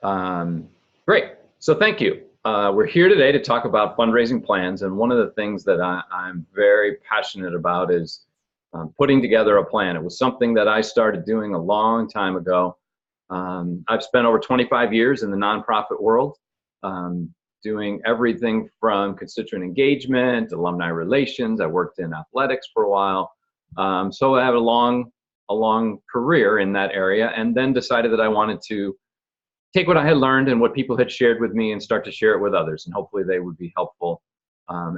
Um, Great. So thank you. We're here today to talk about fundraising plans, and one of the things that I'm very passionate about is putting together a plan. It was something that I started doing a long time ago. I've spent over 25 years in the nonprofit world, doing everything from constituent engagement, alumni relations. I worked in athletics for a while. So I have a long career in that area, and then decided that I wanted to take what I had learned and what people had shared with me and start to share it with others. And hopefully they would be helpful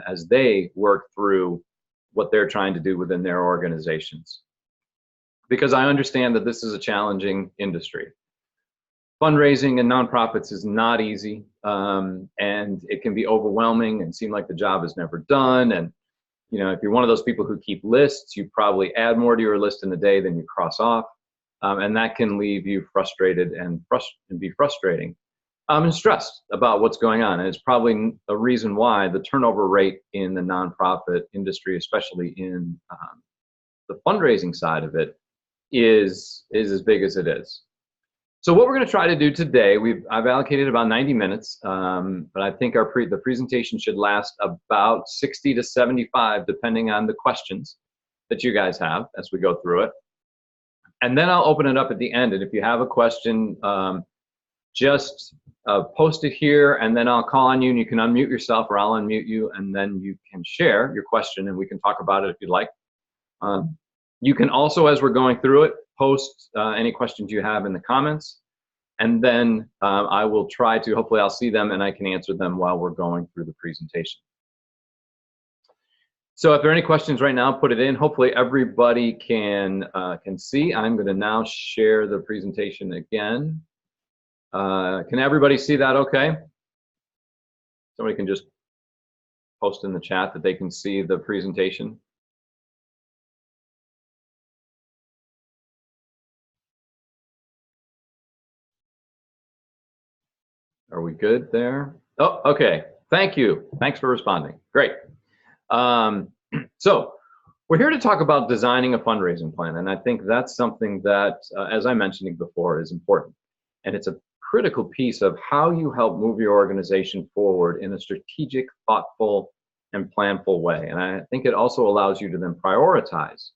as they work through what they're trying to do within their organizations. Because I understand that this is a challenging industry. Fundraising in nonprofits is not easy, and it can be overwhelming and seem like the job is never done. And if you're one of those people who keep lists, you probably add more to your list in a day than you cross off. And that can leave you frustrated and be frustrating and stressed about what's going on. And it's probably a reason why the turnover rate in the nonprofit industry, especially in the fundraising side of it, is as big as it is. So what we're going to try to do today, I've allocated about 90 minutes, but I think the presentation should last about 60 to 75, depending on the questions that you guys have as we go through it. And then I'll open it up at the end. And if you have a question, just post it here, and then I'll call on you, and you can unmute yourself, or I'll unmute you, and then you can share your question, and we can talk about it if you'd like. You can also, as we're going through it, post any questions you have in the comments, and then I will try to, hopefully I'll see them and I can answer them while we're going through the presentation. So if there are any questions right now, put it in. Hopefully everybody can see. I'm going to now share the presentation again. Can everybody see that okay? Somebody can just post in the chat that they can see the presentation. Are we good there? Oh, okay. Thank you. Thanks for responding. Great. So we're here to talk about designing a fundraising plan, and I think that's something that, as I mentioned before, is important. And it's a critical piece of how you help move your organization forward in a strategic, thoughtful, and planful way. And I think it also allows you to then prioritize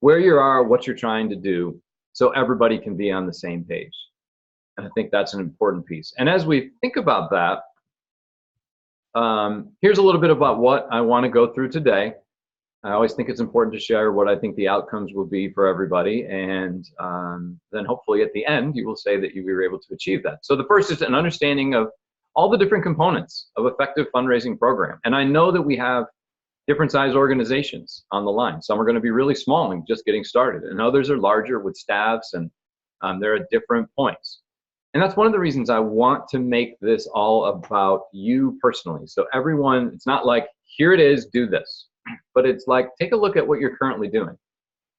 where you are, what you're trying to do, so everybody can be on the same page. And I think that's an important piece. And as we think about that, here's a little bit about what I want to go through today. I always think it's important to share what I think the outcomes will be for everybody, and then hopefully at the end you will say that you were able to achieve that. So the first is an understanding of all the different components of effective fundraising program. And I know that we have different size organizations on the line. Some are going to be really small and just getting started, and others are larger with staffs, and they're at different points. And that's one of the reasons I want to make this all about you personally. So everyone, it's not like, here it is, do this. But it's like, take a look at what you're currently doing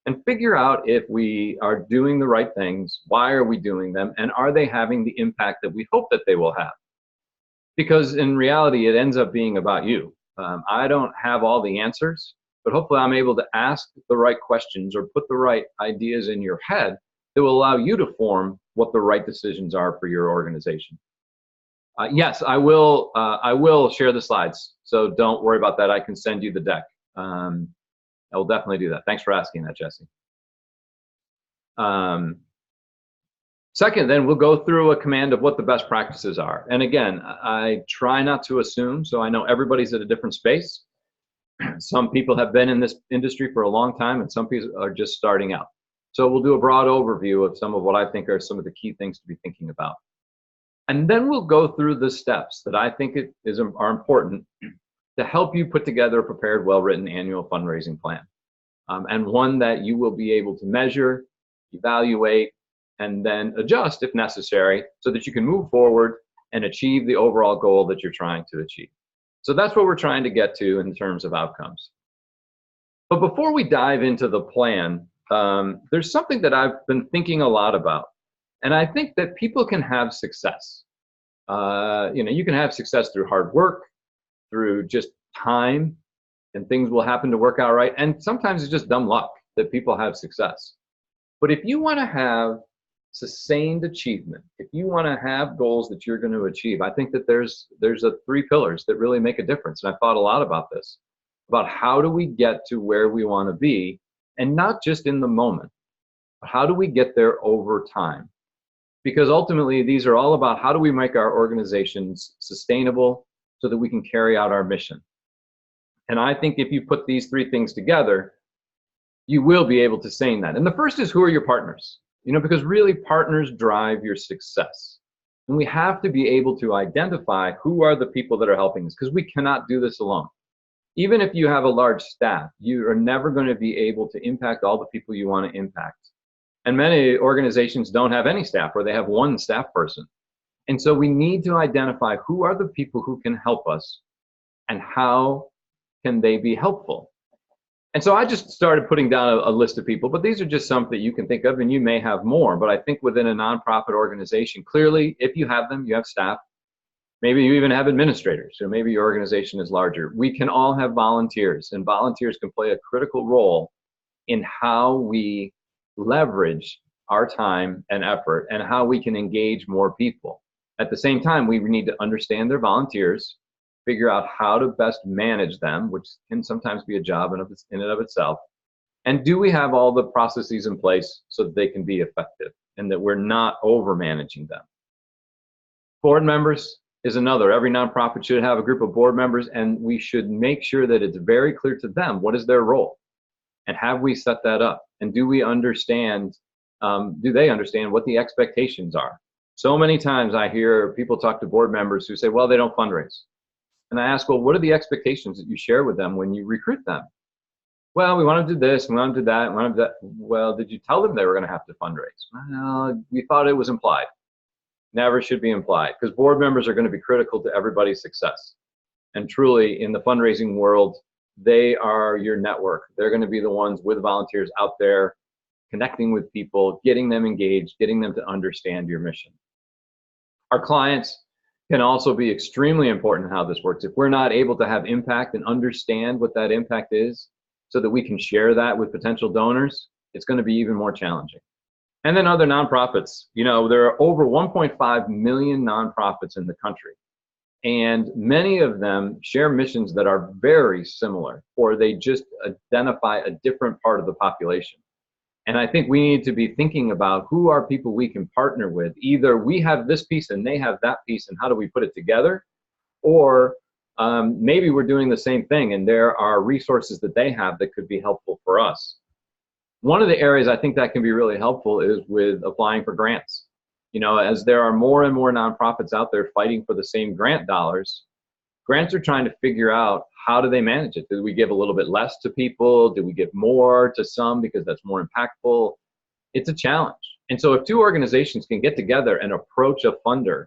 and figure out if we are doing the right things, why are we doing them, and are they having the impact that we hope that they will have? Because in reality, it ends up being about you. I don't have all the answers, but hopefully I'm able to ask the right questions or put the right ideas in your head that will allow you to form what the right decisions are for your organization. Yes, I will share the slides, so don't worry about that. I can send you the deck. I will definitely do that. Thanks for asking that, Jesse. Second, then we'll go through a command of what the best practices are. And again, I try not to assume, so I know everybody's at a different space. Some people have been in this industry for a long time, and some people are just starting out. So we'll do a broad overview of some of what I think are some of the key things to be thinking about. And then we'll go through the steps that I think are important to help you put together a prepared, well-written annual fundraising plan, and one that you will be able to measure, evaluate, and then adjust if necessary, so that you can move forward and achieve the overall goal that you're trying to achieve. So that's what we're trying to get to in terms of outcomes. But before we dive into the plan, there's something that I've been thinking a lot about, and I think that people can have success. You can have success through hard work, through just time, and things will happen to work out right. And sometimes it's just dumb luck that people have success. But if you want to have sustained achievement. If you want to have goals that you're going to achieve, I think that there's three pillars that really make a difference. And I thought a lot about this, about how do we get to where we want to be, and not just in the moment, but how do we get there over time? Because ultimately, these are all about how do we make our organizations sustainable so that we can carry out our mission. And I think if you put these three things together, you will be able to sustain that. And the first is, who are your partners? Because really partners drive your success. And we have to be able to identify who are the people that are helping us, because we cannot do this alone. Even if you have a large staff, you are never going to be able to impact all the people you want to impact. And many organizations don't have any staff, or they have one staff person. And so we need to identify who are the people who can help us and how can they be helpful. And so I just started putting down a list of people, but these are just some that you can think of, and you may have more. But I think within a nonprofit organization, clearly, if you have them, you have staff. Maybe you even have administrators, or maybe your organization is larger. We can all have volunteers, and volunteers can play a critical role in how we leverage our time and effort and how we can engage more people. At the same time, we need to understand their volunteers, figure out how to best manage them, which can sometimes be a job in and of itself. And do we have all the processes in place so that they can be effective and that we're not over managing them? Board members is another. Every nonprofit should have a group of board members, and we should make sure that it's very clear to them what is their role. And have we set that up? And do we understand, do they understand what the expectations are? So many times I hear people talk to board members who say, well, they don't fundraise. And I ask, well, what are the expectations that you share with them when you recruit them? Well, we want to do this, we want to do that, we want to do that. Well, did you tell them they were going to have to fundraise? Well, we thought it was implied. Never should be implied, because board members are going to be critical to everybody's success. And truly, in the fundraising world, they are your network. They're going to be the ones with volunteers out there, connecting with people, getting them engaged, getting them to understand your mission. Our clients can also be extremely important in how this works. If we're not able to have impact and understand what that impact is so that we can share that with potential donors, it's going to be even more challenging. And then other nonprofits. There are over 1.5 million nonprofits in the country, and many of them share missions that are very similar, or they just identify a different part of the population. And I think we need to be thinking about who are people we can partner with. Either we have this piece and they have that piece, and how do we put it together? Or maybe we're doing the same thing and there are resources that they have that could be helpful for us. One of the areas I think that can be really helpful is with applying for grants. As there are more and more nonprofits out there fighting for the same grant dollars, grants are trying to figure out, how do they manage it? Do we give a little bit less to people? Do we give more to some because that's more impactful? It's a challenge. And so if two organizations can get together and approach a funder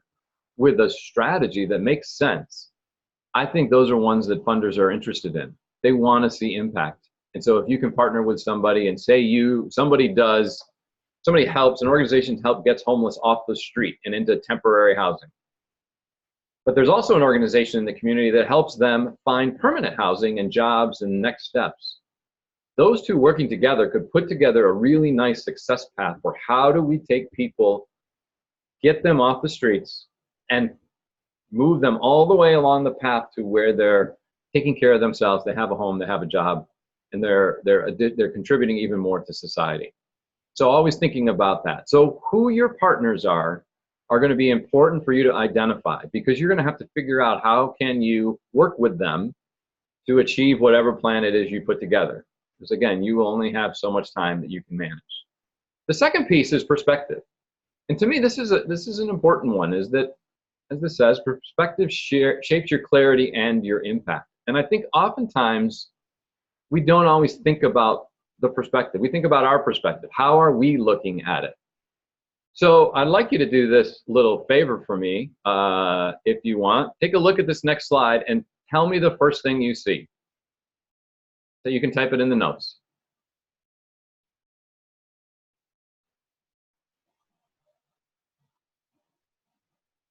with a strategy that makes sense, I think those are ones that funders are interested in. They want to see impact. And so if you can partner with somebody and say somebody helps, an organization gets homeless off the street and into temporary housing. But there's also an organization in the community that helps them find permanent housing and jobs and next steps. Those two working together could put together a really nice success path for how do we take people, get them off the streets, and move them all the way along the path to where they're taking care of themselves, they have a home, they have a job, and they're contributing even more to society. So always thinking about that. So who your partners are going to be important for you to identify, because you're going to have to figure out how can you work with them to achieve whatever plan it is you put together. Because again, you will only have so much time that you can manage. The second piece is perspective. And to me, this is an important one, is that, as this says, perspective shapes your clarity and your impact. And I think oftentimes we don't always think about the perspective. We think about our perspective. How are we looking at it? So I'd like you to do this little favor for me, if you want. Take a look at this next slide and tell me the first thing you see. So you can type it in the notes.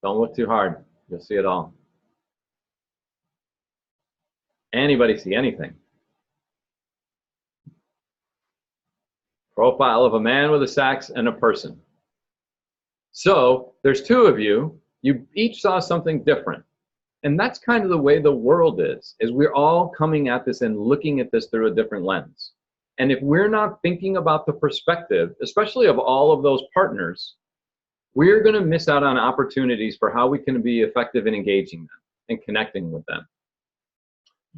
Don't look too hard. You'll see it all. Anybody see anything? Profile of a man with a sax and a person. So there's two of you. You each saw something different. And that's kind of the way the world is we're all coming at this and looking at this through a different lens. And if we're not thinking about the perspective, especially of all of those partners, we're going to miss out on opportunities for how we can be effective in engaging them and connecting with them.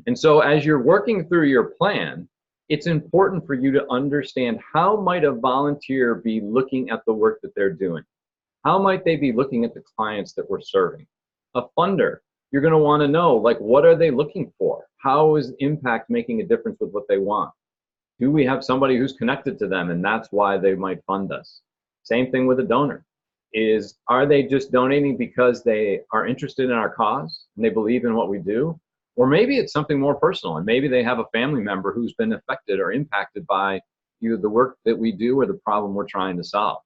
And so as you're working through your plan, it's important for you to understand how might a volunteer be looking at the work that they're doing? How might they be looking at the clients that we're serving? A funder, you're going to want to know, like, what are they looking for? How is impact making a difference with what they want? Do we have somebody who's connected to them and that's why they might fund us? Same thing with a donor. Are they just donating because they are interested in our cause and they believe in what we do? Or maybe it's something more personal, and maybe they have a family member who's been affected or impacted by either the work that we do or the problem we're trying to solve.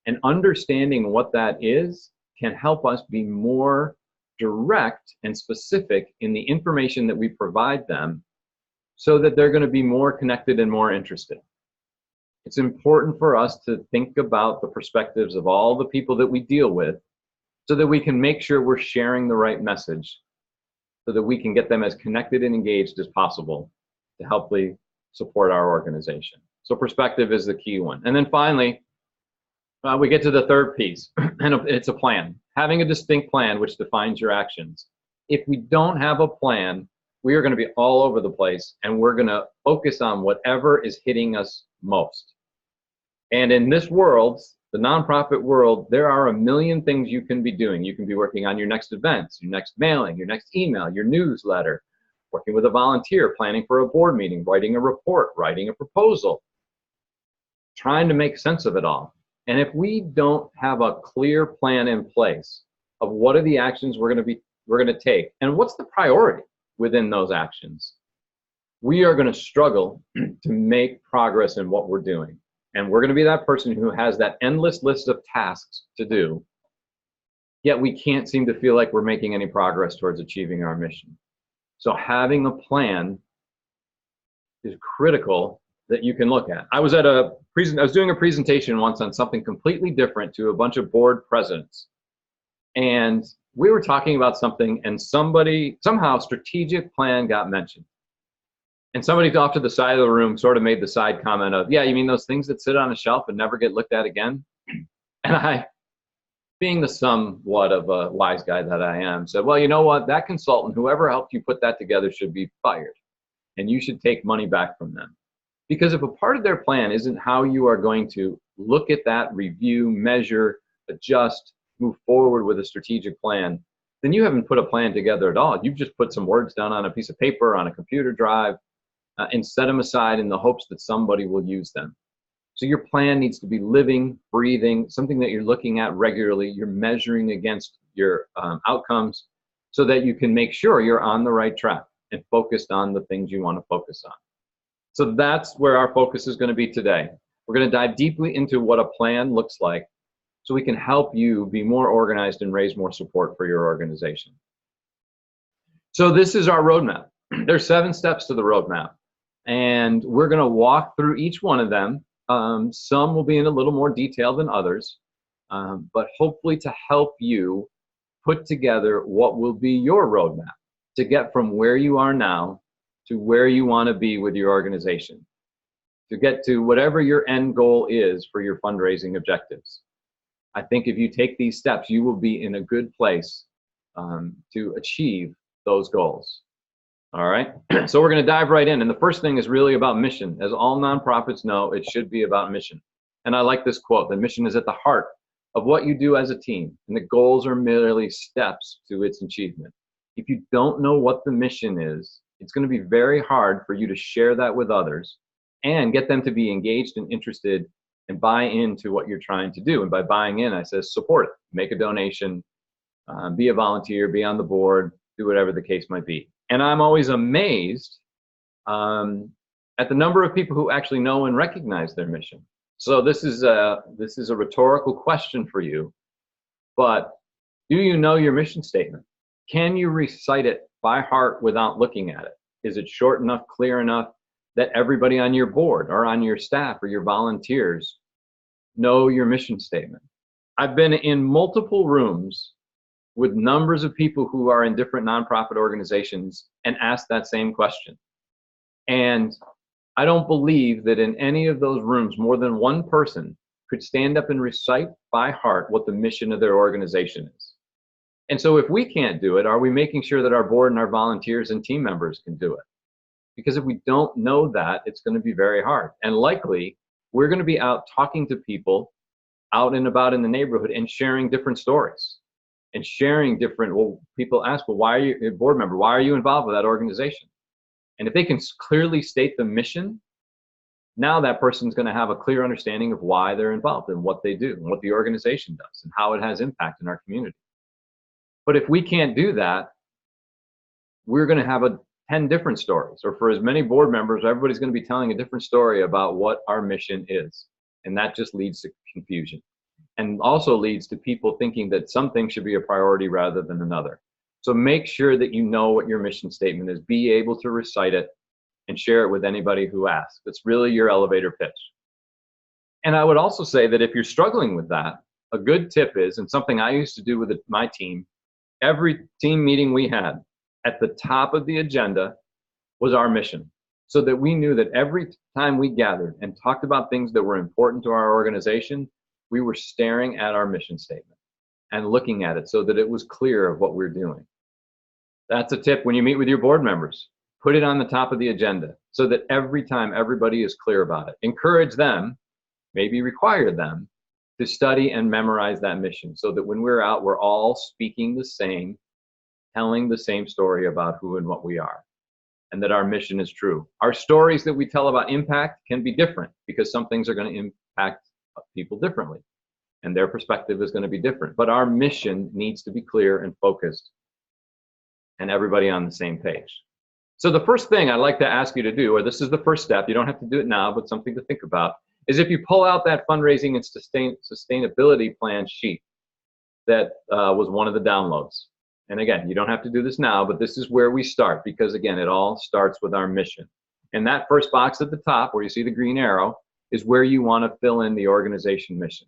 And understanding what that is can help us be more direct and specific in the information that we provide them so that they're going to be more connected and more interested. It's important for us to think about the perspectives of all the people that we deal with so that we can make sure we're sharing the right message so that we can get them as connected and engaged as possible to help support our organization. So perspective is the key one. And then finally, we get to the third piece, and it's a plan. Having a distinct plan which defines your actions. If we don't have a plan, we are going to be all over the place, and we're going to focus on whatever is hitting us most. And in this world, the nonprofit world, there are a million things you can be doing. You can be working on your next events, your next mailing, your next email, your newsletter, working with a volunteer, planning for a board meeting, writing a report, writing a proposal, trying to make sense of it all. And if we don't have a clear plan in place of what are the actions we're going to take and what's the priority within those actions, we are going to struggle to make progress in what we're doing. And we're going to be that person who has that endless list of tasks to do, yet we can't seem to feel like we're making any progress towards achieving our mission. So having a plan is critical that you can look at. I was doing a presentation once on something completely different to a bunch of board presidents. And we were talking about something, and somehow strategic plan got mentioned. And somebody off to the side of the room sort of made the side comment of, yeah, you mean those things that sit on a shelf and never get looked at again? And I, being the somewhat of a wise guy that I am, said, well, you know what? That consultant, whoever helped you put that together, should be fired. And you should take money back from them. Because if a part of their plan isn't how you are going to look at that, review, measure, adjust, move forward with a strategic plan, then you haven't put a plan together at all. You've just put some words down on a piece of paper, on a computer drive, and set them aside in the hopes that somebody will use them. So your plan needs to be living, breathing, something that you're looking at regularly, you're measuring against your outcomes so that you can make sure you're on the right track and focused on the things you want to focus on. So that's where our focus is going to be today. We're going to dive deeply into what a plan looks like so we can help you be more organized and raise more support for your organization. So this is our roadmap. There's 7 steps to the roadmap, and we're going to walk through each one of them. Some will be in a little more detail than others, but hopefully to help you put together what will be your roadmap to get from where you are now to where you want to be with your organization, to get to whatever your end goal is for your fundraising objectives. I think if you take these steps, you will be in a good place to achieve those goals. All right, so we're going to dive right in. And the first thing is really about mission. As all nonprofits know, it should be about mission. And I like this quote: the mission is at the heart of what you do as a team, and the goals are merely steps to its achievement. If you don't know what the mission is, it's going to be very hard for you to share that with others and get them to be engaged and interested and buy into what you're trying to do. And by buying in, I say support it, make a donation, be a volunteer, be on the board, do whatever the case might be. And I'm always amazed at the number of people who actually know and recognize their mission. So this is a rhetorical question for you, but do you know your mission statement? Can you recite it by heart without looking at it? Is it short enough, clear enough that everybody on your board or on your staff or your volunteers know your mission statement? I've been in multiple rooms with numbers of people who are in different nonprofit organizations and asked that same question. And I don't believe that in any of those rooms, more than one person could stand up and recite by heart what the mission of their organization is. And so if we can't do it, are we making sure that our board and our volunteers and team members can do it? Because if we don't know that, it's going to be very hard. And likely, we're going to be out talking to people out and about in the neighborhood and sharing different stories and sharing different, well, people ask, well, why are you a board member? Why are you involved with that organization? And if they can clearly state the mission, now that person's going to have a clear understanding of why they're involved and what they do and what the organization does and how it has impact in our community. But if we can't do that, we're going to have 10 different stories, or for as many board members, everybody's going to be telling a different story about what our mission is. And that just leads to confusion and also leads to people thinking that something should be a priority rather than another. So make sure that you know what your mission statement is, be able to recite it and share it with anybody who asks. It's really your elevator pitch. And I would also say that if you're struggling with that, a good tip is, and something I used to do with my team, every team meeting we had, at the top of the agenda was our mission, so that we knew that every time we gathered and talked about things that were important to our organization, we were staring at our mission statement and looking at it so that it was clear of what we're doing. That's a tip when you meet with your board members. Put it on the top of the agenda so that every time everybody is clear about it. Encourage them, maybe require them, to study and memorize that mission so that when we're out, we're all speaking the same, telling the same story about who and what we are, and that our mission is true. Our stories that we tell about impact can be different because some things are going to impact people differently and their perspective is going to be different. But our mission needs to be clear and focused and everybody on the same page. So the first thing I'd like to ask you to do, or this is the first step, you don't have to do it now, but something to think about, is if you pull out that fundraising and sustainability plan sheet that was one of the downloads. And again, you don't have to do this now, but this is where we start because again, it all starts with our mission. And that first box at the top where you see the green arrow is where you want to fill in the organization mission.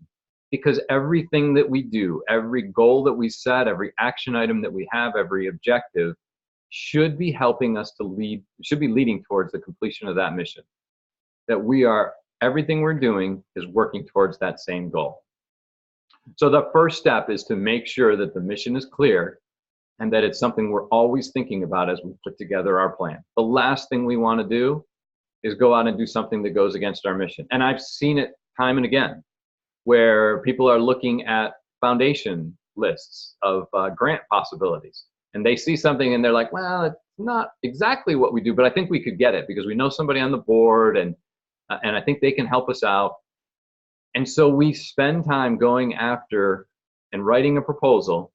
Because everything that we do, every goal that we set, every action item that we have, every objective should be helping us to lead, should be leading towards the completion of that mission. That we are, everything we're doing is working towards that same goal. So the first step is to make sure that the mission is clear and that it's something we're always thinking about as we put together our plan. The last thing we want to do is go out and do something that goes against our mission. And I've seen it time and again, where people are looking at foundation lists of grant possibilities. And they see something and they're like, well, it's not exactly what we do, but I think we could get it because we know somebody on the board and I think they can help us out. And so we spend time going after and writing a proposal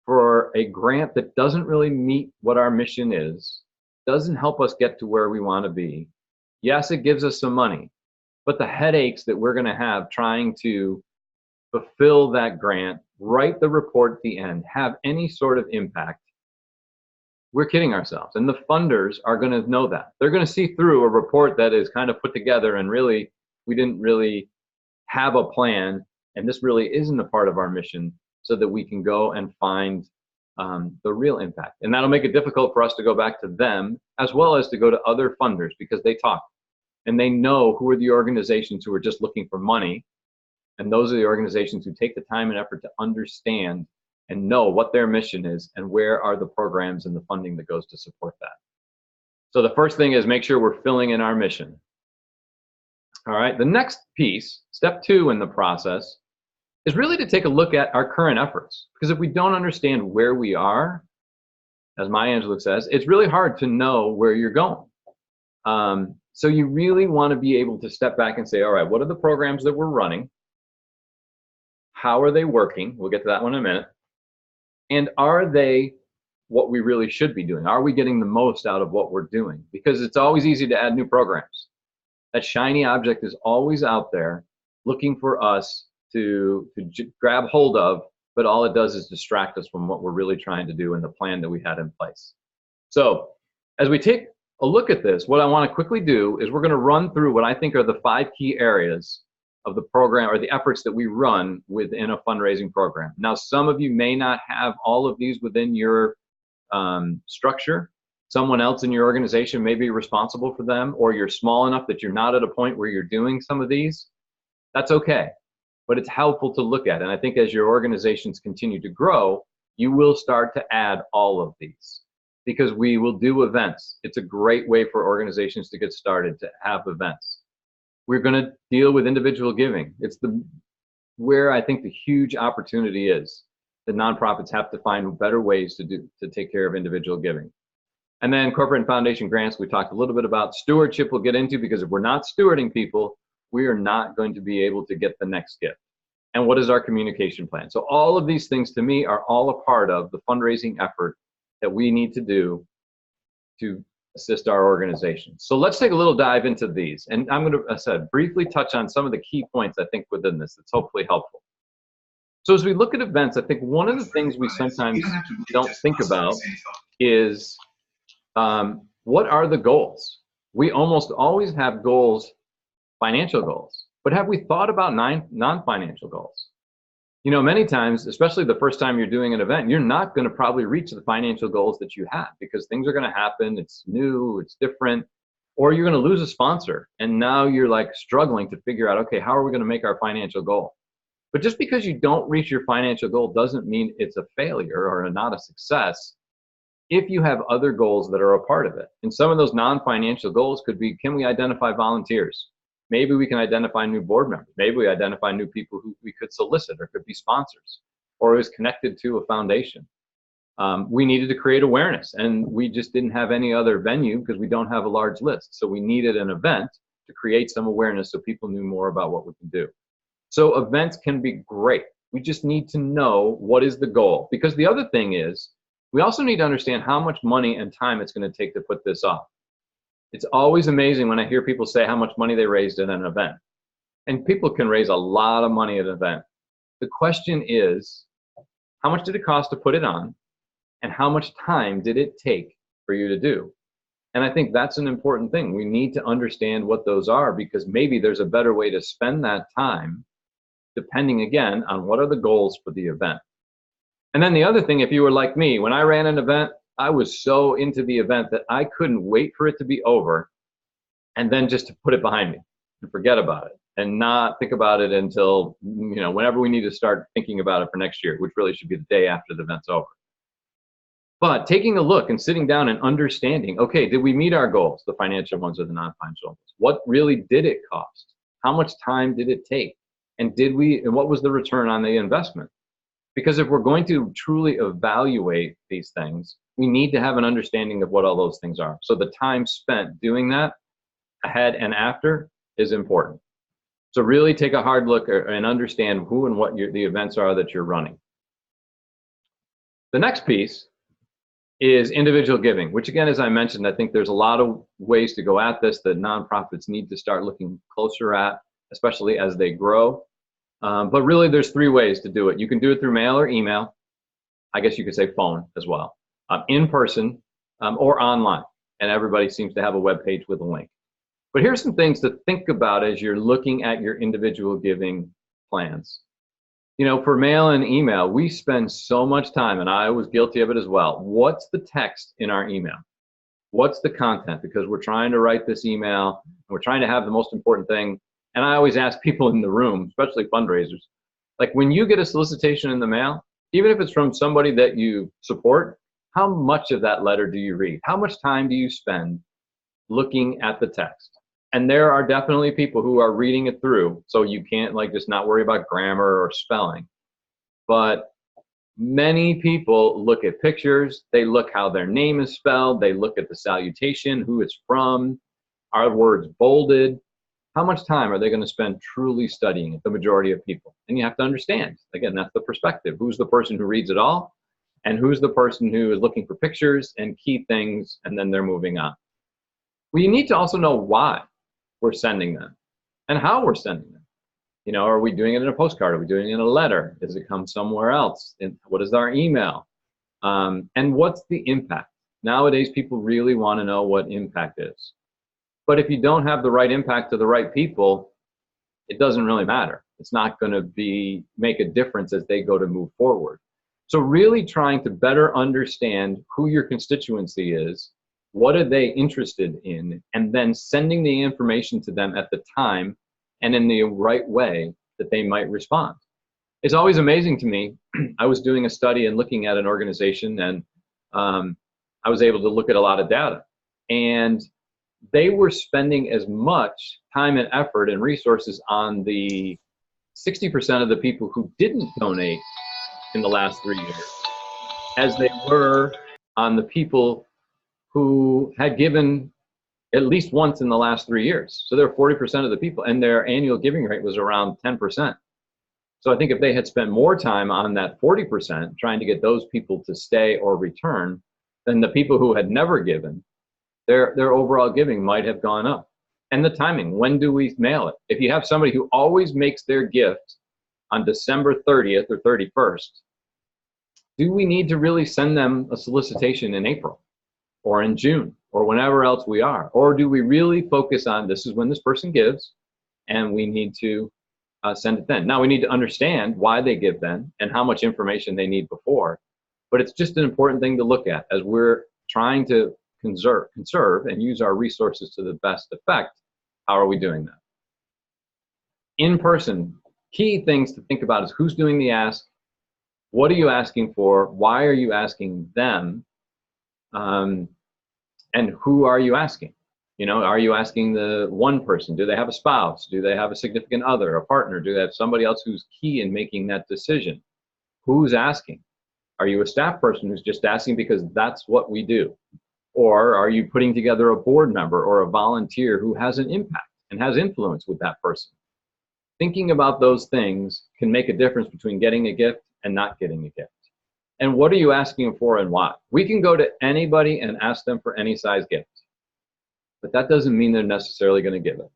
for a grant that doesn't really meet what our mission is, doesn't help us get to where we want to be. Yes, it gives us some money, but the headaches that we're going to have trying to fulfill that grant, write the report at the end, have any sort of impact, we're kidding ourselves. And the funders are going to know that. They're going to see through a report that is kind of put together and really, we didn't really have a plan, and this really isn't a part of our mission, so that we can go and find the real impact. And that'll make it difficult for us to go back to them, as well as to go to other funders, because they talk. And they know who are the organizations who are just looking for money. And those are the organizations who take the time and effort to understand and know what their mission is and where are the programs and the funding that goes to support that. So the first thing is make sure we're filling in our mission. All right, the next piece, step 2 in the process, is really to take a look at our current efforts. Because if we don't understand where we are, as Maya Angelou says, it's really hard to know where you're going. So you really want to be able to step back and say, all right, what are the programs that we're running? How are they working? We'll get to that one in a minute. And are they what we really should be doing? Are we getting the most out of what we're doing? Because it's always easy to add new programs. That shiny object is always out there looking for us to grab hold of, but all it does is distract us from what we're really trying to do in the plan that we had in place. So as we take a look at this, what I want to quickly do is we're going to run through what I think are the 5 key areas of the program or the efforts that we run within a fundraising program. Now, some of you may not have all of these within your structure. Someone else in your organization may be responsible for them, or you're small enough that you're not at a point where you're doing some of these. That's okay, but it's helpful to look at. And I think as your organizations continue to grow, you will start to add all of these, because we will do events. It's a great way for organizations to get started, to have events. We're going to deal with individual giving. It's where I think the huge opportunity is. The nonprofits have to find better ways to take care of individual giving. And then corporate and foundation grants, we talked a little bit about. Stewardship we'll get into, because if we're not stewarding people, we are not going to be able to get the next gift. And what is our communication plan? So all of these things, to me, are all a part of the fundraising effort that we need to do to assist our organization. So let's take a little dive into these. And I'm going to, as I said, briefly touch on some of the key points I think within this that's hopefully helpful. So as we look at events, I think one of the things we sometimes don't think about is what are the goals? We almost always have goals, financial goals, but have we thought about non-financial goals? You know, many times, especially the first time you're doing an event, you're not going to probably reach the financial goals that you have, because things are going to happen. It's new, it's different, or you're going to lose a sponsor. And now you're like struggling to figure out, okay, how are we going to make our financial goal? But just because you don't reach your financial goal doesn't mean it's a failure or not a success if you have other goals that are a part of it. And some of those non-financial goals could be, can we identify volunteers? Maybe we can identify new board members. Maybe we identify new people who we could solicit or could be sponsors, or is connected to a foundation. We needed to create awareness, and we just didn't have any other venue because we don't have a large list. So we needed an event to create some awareness so people knew more about what we can do. So events can be great. We just need to know what is the goal, because the other thing is we also need to understand how much money and time it's going to take to put this off. It's always amazing when I hear people say how much money they raised at an event. And people can raise a lot of money at an event. The question is, how much did it cost to put it on? And how much time did it take for you to do? And I think that's an important thing. We need to understand what those are, because maybe there's a better way to spend that time, depending again on what are the goals for the event. And then the other thing, if you were like me, when I ran an event, I was so into the event that I couldn't wait for it to be over and then just to put it behind me and forget about it and not think about it until, you know, whenever we need to start thinking about it for next year, which really should be the day after the event's over. But taking a look and sitting down and understanding, okay, did we meet our goals, the financial ones or the non-financial ones? What really did it cost? How much time did it take? And what was the return on the investment? Because if we're going to truly evaluate these things, we need to have an understanding of what all those things are. So the time spent doing that ahead and after is important. So really take a hard look and understand who and what the events are that you're running. The next piece is individual giving, which again, as I mentioned, I think there's a lot of ways to go at this that nonprofits need to start looking closer at, especially as they grow. But really there's 3 ways to do it. You can do it through mail or email. I guess you could say phone as well. In person or online. And everybody seems to have a web page with a link. But here's some things to think about as you're looking at your individual giving plans. You know, for mail and email, we spend so much time, and I was guilty of it as well. What's the text in our email? What's the content? Because we're trying to write this email, and we're trying to have the most important thing. And I always ask people in the room, especially fundraisers, like when you get a solicitation in the mail, even if it's from somebody that you support, how much of that letter do you read? How much time do you spend looking at the text? And there are definitely people who are reading it through, so you can't like just not worry about grammar or spelling. But many people look at pictures, they look how their name is spelled, they look at the salutation, who it's from, are words bolded? How much time are they going to spend truly studying it, the majority of people? And you have to understand, again, that's the perspective. Who's the person who reads it all? And who's the person who is looking for pictures and key things, and then they're moving on? Well, you need to also know why we're sending them and how we're sending them. You know, are we doing it in a postcard? Are we doing it in a letter? Does it come somewhere else? What is our email? And what's the impact? Nowadays, people really want to know what impact is. But if you don't have the right impact to the right people, it doesn't really matter. It's not going to make a difference as they go to move forward. So really trying to better understand who your constituency is, what are they interested in, and then sending the information to them at the time and in the right way that they might respond. It's always amazing to me. I was doing a study and looking at an organization, and I was able to look at a lot of data. And they were spending as much time and effort and resources on the 60% of the people who didn't donate in the last 3 years as they were on the people who had given at least once in the last 3 years. So they're 40% of the people, and their annual giving rate was around 10%. So I think if they had spent more time on that 40%, trying to get those people to stay or return, then the people who had never given, their overall giving might have gone up. And the timing, when do we mail it? If you have somebody who always makes their gift on December 30th or 31st, do we need to really send them a solicitation in April or in June or whenever else we are? Or do we really focus on this is when this person gives and we need to send it then? Now we need to understand why they give then and how much information they need before, but it's just an important thing to look at as we're trying to conserve and use our resources to the best effect. How are we doing that? In person, key things to think about is who's doing the ask, what are you asking for, why are you asking them, and who are you asking? You know, are you asking the one person? Do they have a spouse? Do they have a significant other, a partner? Do they have somebody else who's key in making that decision? Who's asking? Are you a staff person who's just asking because that's what we do? Or are you putting together a board member or a volunteer who has an impact and has influence with that person? Thinking about those things can make a difference between getting a gift and not getting a gift. And what are you asking for and why? We can go to anybody and ask them for any size gift, but that doesn't mean they're necessarily going to give it.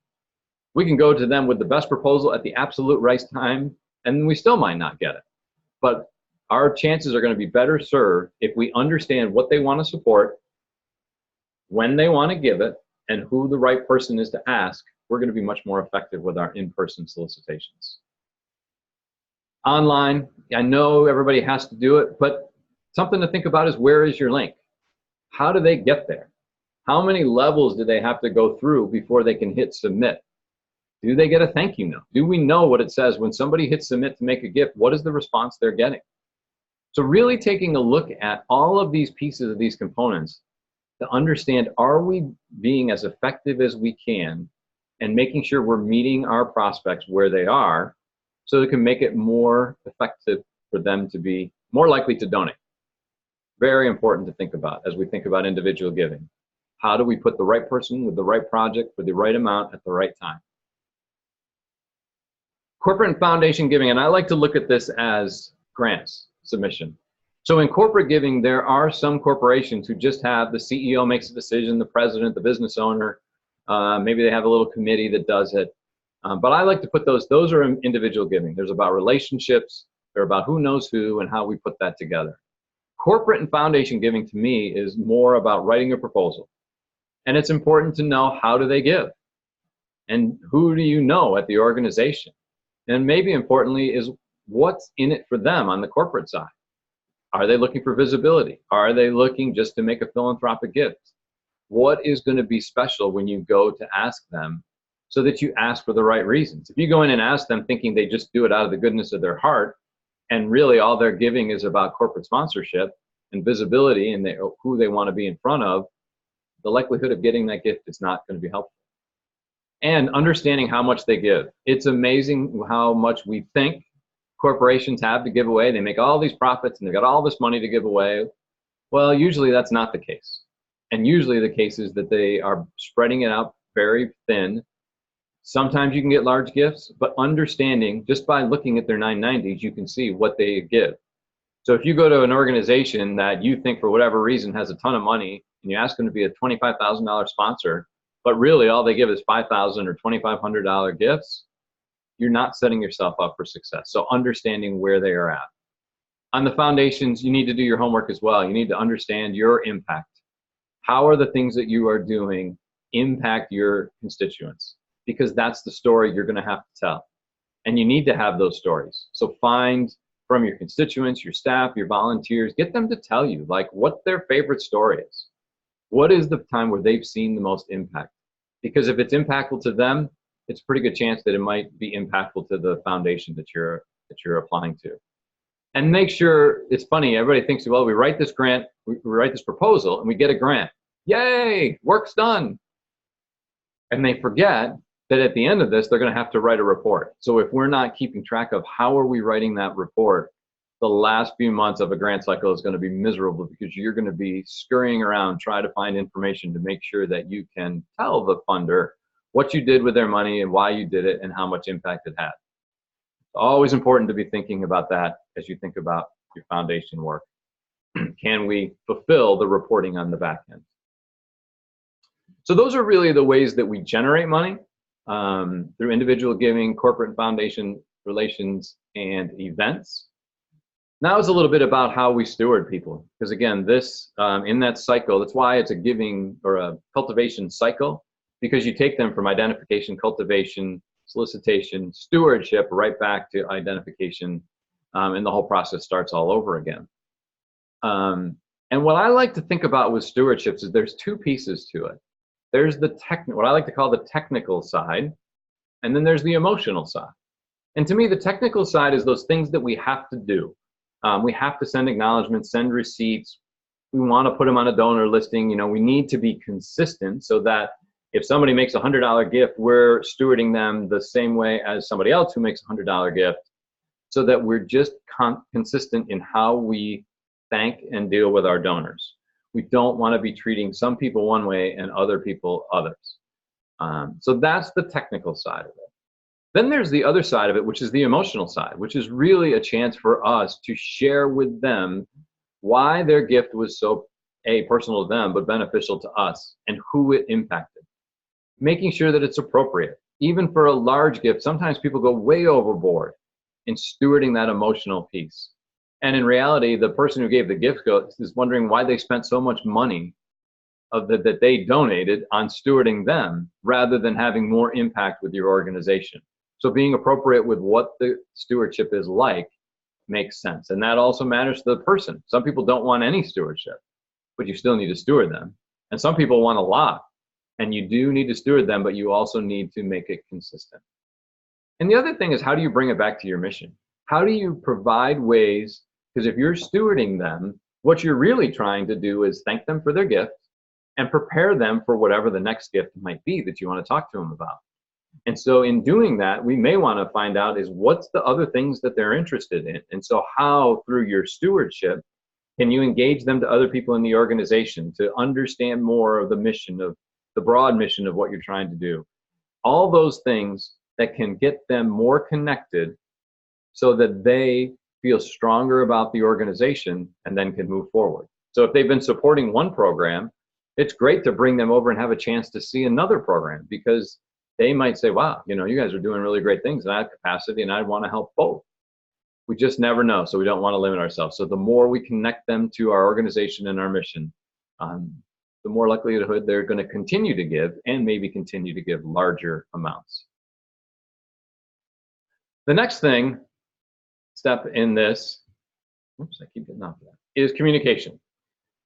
We can go to them with the best proposal at the absolute right time, and we still might not get it. But our chances are going to be better served if we understand what they want to support, when they want to give it, and who the right person is to ask. We're going to be much more effective with our in-person solicitations. Online, I know everybody has to do it, but something to think about is where is your link? How do they get there? How many levels do they have to go through before they can hit submit? Do they get a thank you note? Do we know what it says when somebody hits submit to make a gift? What is the response they're getting? So really taking a look at all of these pieces of these components to understand, are we being as effective as we can and making sure we're meeting our prospects where they are so it can make it more effective for them to be more likely to donate. Very important to think about as we think about individual giving. How do we put the right person with the right project for the right amount at the right time? Corporate and foundation giving, and I like to look at this as grants submission. So in corporate giving, there are some corporations who just have the CEO makes a decision, the president, the business owner, maybe they have a little committee that does it. But I like to put those are individual giving. There's about relationships, they're about who knows who and how we put that together. Corporate and foundation giving to me is more about writing a proposal. And it's important to know how do they give and who do you know at the organization. And maybe importantly is what's in it for them on the corporate side. Are they looking for visibility? Are they looking just to make a philanthropic gift? What is going to be special when you go to ask them so that you ask for the right reasons? If you go in and ask them thinking they just do it out of the goodness of their heart, and really all they're giving is about corporate sponsorship and visibility and who they want to be in front of, the likelihood of getting that gift is not going to be helpful. And understanding how much they give. It's amazing how much we think corporations have to give away. They make all these profits and they've got all this money to give away. Well, usually that's not the case. And usually the case is that they are spreading it out very thin. Sometimes you can get large gifts, but understanding just by looking at their 990s, you can see what they give. So if you go to an organization that you think for whatever reason has a ton of money and you ask them to be a $25,000 sponsor, but really all they give is $5,000 or $2,500 gifts, you're not setting yourself up for success. So understanding where they are at. On the foundations, you need to do your homework as well. You need to understand your impact. How are the things that you are doing impact your constituents? because that's the story you're going to have to tell. And you need to have those stories. So find from your constituents, your staff, your volunteers, get them to tell you like what their favorite story is. What is the time where they've seen the most impact? Because if it's impactful to them, it's a pretty good chance that it might be impactful to the foundation that you're applying to. And make sure, it's funny, everybody thinks, well, we write this grant, we write this proposal, and we get a grant. Yay, work's done. And they forget that at the end of this, they're going to have to write a report. So if we're not keeping track of how are we writing that report, the last few months of a grant cycle is going to be miserable because you're going to be scurrying around trying to find information to make sure that you can tell the funder what you did with their money and why you did it and how much impact it had. It's always important to be thinking about that as you think about your foundation work. Can we fulfill the reporting on the back end? So those are really the ways that we generate money through individual giving, corporate and foundation relations, and events. Now it's a little bit about how we steward people, because again, this in that cycle, that's why it's a giving or a cultivation cycle, because you take them from identification, cultivation, solicitation, stewardship, right back to identification, and the whole process starts all over again. And what I like to think about with stewardships is there's two pieces to it. There's the what I like to call the technical side, and then there's the emotional side. And to me, the technical side is those things that we have to do. We have to send acknowledgments, send receipts. We want to put them on a donor listing. You know, we need to be consistent so that if somebody makes a $100 gift, we're stewarding them the same way as somebody else who makes a $100 gift, so that we're just consistent in how we thank and deal with our donors. We don't want to be treating some people one way and other people others. So that's the technical side of it. Then there's the other side of it, which is the emotional side, which is really a chance for us to share with them why their gift was so personal to them, but beneficial to us, and who it impacted. Making sure that it's appropriate. Even for a large gift, sometimes people go way overboard in stewarding that emotional piece. And in reality, the person who gave the gift is wondering why they spent so much money that they donated on stewarding them rather than having more impact with your organization. So being appropriate with what the stewardship is like makes sense. And that also matters to the person. Some people don't want any stewardship, but you still need to steward them. And some people want a lot, and you do need to steward them, but you also need to make it consistent. And the other thing is, how do you bring it back to your mission? How do you provide ways? Because if you're stewarding them, what you're really trying to do is thank them for their gift and prepare them for whatever the next gift might be that you want to talk to them about. And so in doing that, we may want to find out is what's the other things that they're interested in. And so how, through your stewardship, can you engage them to other people in the organization to understand more of the mission, of the broad mission of what you're trying to do? All those things that can get them more connected so that they feel stronger about the organization and then can move forward. So if they've been supporting one program, it's great to bring them over and have a chance to see another program, because they might say, wow, you know, you guys are doing really great things and I have capacity and I want to help both. We just never know, so we don't want to limit ourselves. So the more we connect them to our organization and our mission, the more likelihood they're going to continue to give, and maybe continue to give larger amounts. The next step in this, oops, I keep getting off of that, is communication.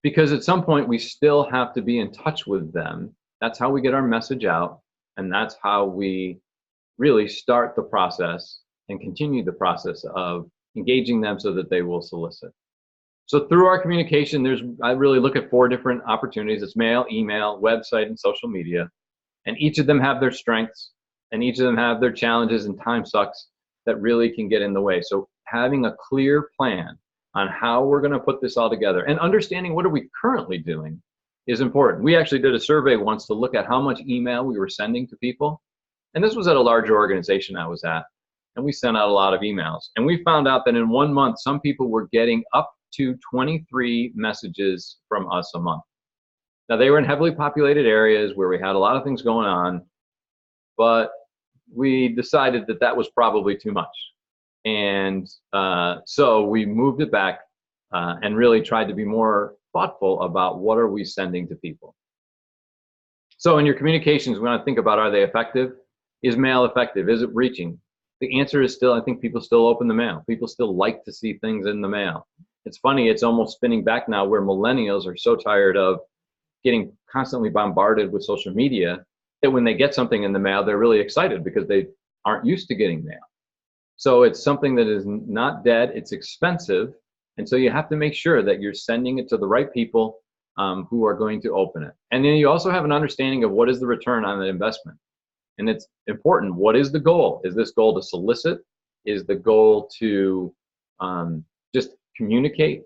Because at some point we still have to be in touch with them. That's how we get our message out, and that's how we really start the process and continue the process of engaging them so that they will solicit. So through our communication, I really look at 4 different opportunities. It's mail, email, website, and social media. And each of them have their strengths, and each of them have their challenges and time sucks that really can get in the way. So having a clear plan on how we're going to put this all together and understanding what are we currently doing is important. We actually did a survey once to look at how much email we were sending to people. And this was at a larger organization I was at. And we sent out a lot of emails. And we found out that in 1 month, some people were getting up to 23 messages from us a month. Now, they were in heavily populated areas where we had a lot of things going on, but we decided that that was probably too much. And so we moved it back and really tried to be more thoughtful about what are we sending to people. So in your communications, we want to think about, are they effective? Is mail effective? Is it reaching? The answer is still, I think people still open the mail. People still like to see things in the mail. It's funny, it's almost spinning back now where millennials are so tired of getting constantly bombarded with social media that when they get something in the mail, they're really excited because they aren't used to getting mail. So it's something that is not dead, it's expensive. And so you have to make sure that you're sending it to the right people who are going to open it. And then you also have an understanding of what is the return on the investment. And it's important. What is the goal? Is this goal to solicit? Is the goal to just communicate,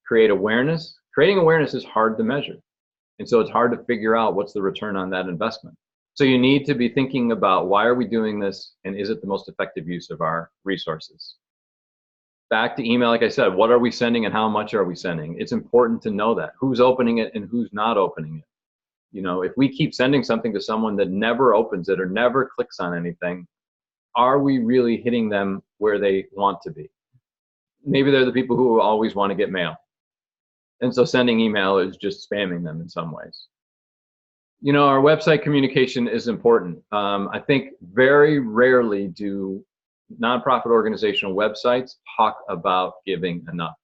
create awareness? Creating awareness is hard to measure. And so it's hard to figure out what's the return on that investment. So you need to be thinking about why are we doing this and is it the most effective use of our resources? Back to email, like I said, what are we sending and how much are we sending? It's important to know that. Who's opening it and who's not opening it? You know, if we keep sending something to someone that never opens it or never clicks on anything, are we really hitting them where they want to be? Maybe they're the people who always want to get mail. And so sending email is just spamming them in some ways. You know, our website communication is important. I think very rarely do nonprofit organizational websites talk about giving enough.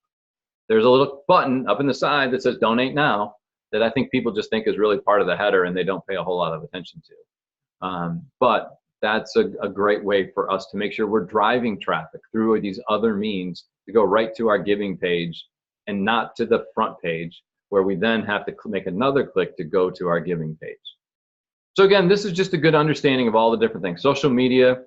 There's a little button up in the side that says donate now that I think people just think is really part of the header and they don't pay a whole lot of attention to. But that's a great way for us to make sure we're driving traffic through these other means to go right to our giving page and not to the front page where we then have to make another click to go to our giving page. So again, this is just a good understanding of all the different things. Social media,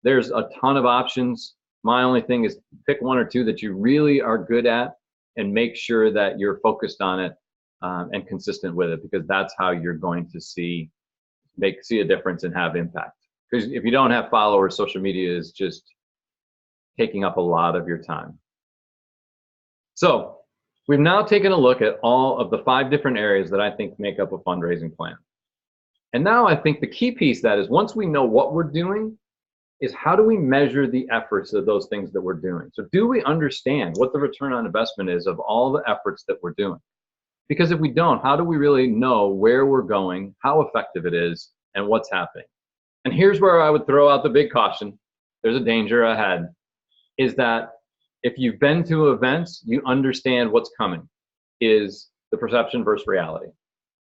there's a ton of options. My only thing is pick one or two that you really are good at and make sure that you're focused on it and consistent with it, because that's how you're going to see a difference and have impact. Because if you don't have followers, social media is just taking up a lot of your time. So we've now taken a look at all of the 5 different areas that I think make up a fundraising plan. And now I think the key piece that is, once we know what we're doing, is how do we measure the efforts of those things that we're doing? So do we understand what the return on investment is of all the efforts that we're doing? Because if we don't, how do we really know where we're going, how effective it is, and what's happening? And here's where I would throw out the big caution. There's a danger ahead, is that if you've been to events, you understand what's coming, is the perception versus reality.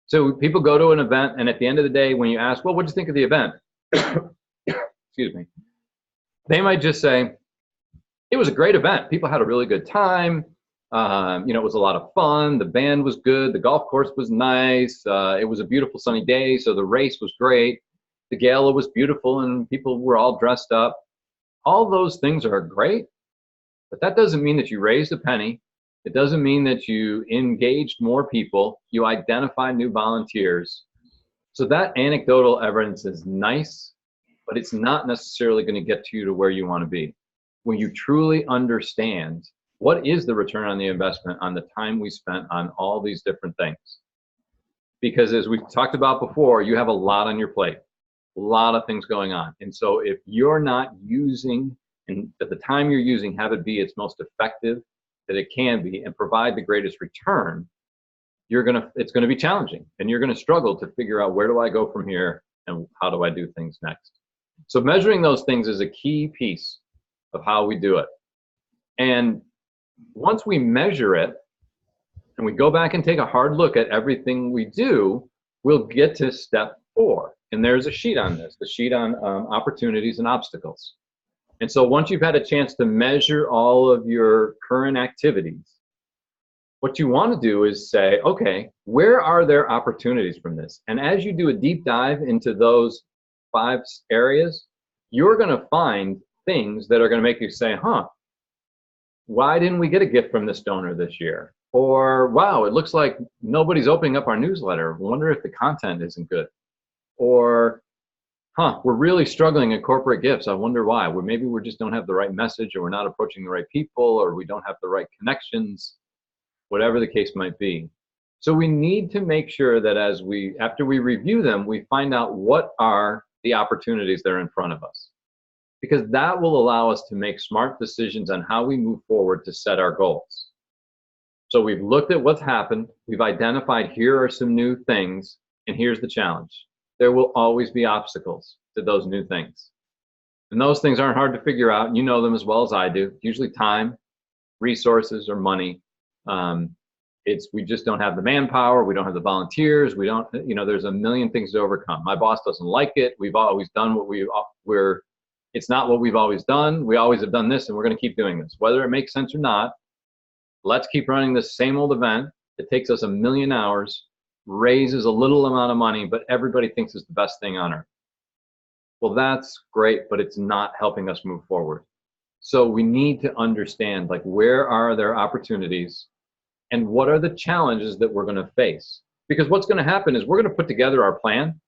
So people go to an event, and at the end of the day, when you ask, well, what'd you think of the event? Excuse me. They might just say, it was a great event. People had a really good time. You know, it was a lot of fun. The band was good. The golf course was nice. It was a beautiful sunny day, so the race was great. The gala was beautiful, and people were all dressed up. All those things are great, but that doesn't mean that you raised a penny. It doesn't mean that you engaged more people. You identified new volunteers. So that anecdotal evidence is nice, but it's not necessarily going to get you to where you want to be. When you truly understand what is the return on the investment on the time we spent on all these different things. Because as we talked about before, you have a lot on your plate, a lot of things going on. And so if you're not using, and at the time you're using, have it be its most effective that it can be and provide the greatest return, it's gonna be challenging, and you're gonna struggle to figure out, where do I go from here and how do I do things next? So measuring those things is a key piece of how we do it. And once we measure it and we go back and take a hard look at everything we do, we'll get to step 4. And there's a sheet on this, the sheet on opportunities and obstacles. And so once you've had a chance to measure all of your current activities, what you want to do is say, okay, where are there opportunities from this? And as you do a deep dive into those 5 areas, you're going to find things that are going to make you say, why didn't we get a gift from this donor this year? Or, wow, it looks like nobody's opening up our newsletter. I wonder if the content isn't good. Or, we're really struggling in corporate gifts. I wonder why. Maybe we just don't have the right message, or we're not approaching the right people, or we don't have the right connections, whatever the case might be. So we need to make sure that after we review them, we find out what are the opportunities that are in front of us. Because that will allow us to make smart decisions on how we move forward to set our goals. So we've looked at what's happened, we've identified here are some new things, and here's the challenge. There will always be obstacles. to those new things. And those things aren't hard to figure out. You know them as well as I do. Usually time, resources, or money. We just don't have the manpower. We don't have the volunteers. We don't, there's a million things to overcome. My boss doesn't like it. We've always done it's not what we've always done. We always have done this, and we're going to keep doing this. Whether it makes sense or not, let's keep running this same old event. It takes us 1 million hours, raises a little amount of money, but everybody thinks it's the best thing on earth. Well, that's great, but it's not helping us move forward. So we need to understand, like, where are there opportunities and what are the challenges that we're going to face? Because what's going to happen is we're going to put together our plan,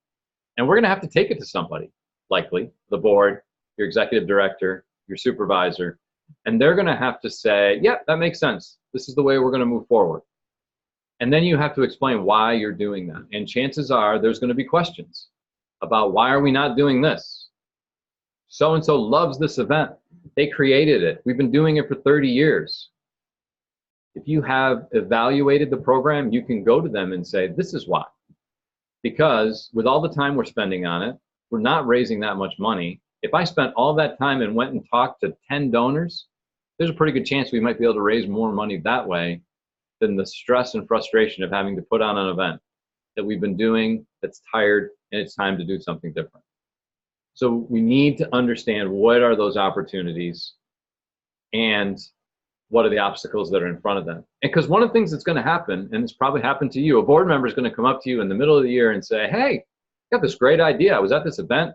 and we're going to have to take it to somebody, likely the board, your executive director, your supervisor, and they're going to have to say, yeah, that makes sense. This is the way we're going to move forward. And then you have to explain why you're doing that. And chances are there's going to be questions about, why are we not doing this? So-and-so loves this event. They created it. We've been doing it for 30 years. If you have evaluated the program, you can go to them and say, this is why. Because with all the time we're spending on it, we're not raising that much money. If I spent all that time and went and talked to 10 donors, there's a pretty good chance we might be able to raise more money that way than the stress and frustration of having to put on an event that we've been doing, that's tired, and it's time to do something different. So we need to understand, what are those opportunities and what are the obstacles that are in front of them. And because one of the things that's going to happen, and it's probably happened to you, a board member is going to come up to you in the middle of the year and say, hey, I got this great idea. I was at this event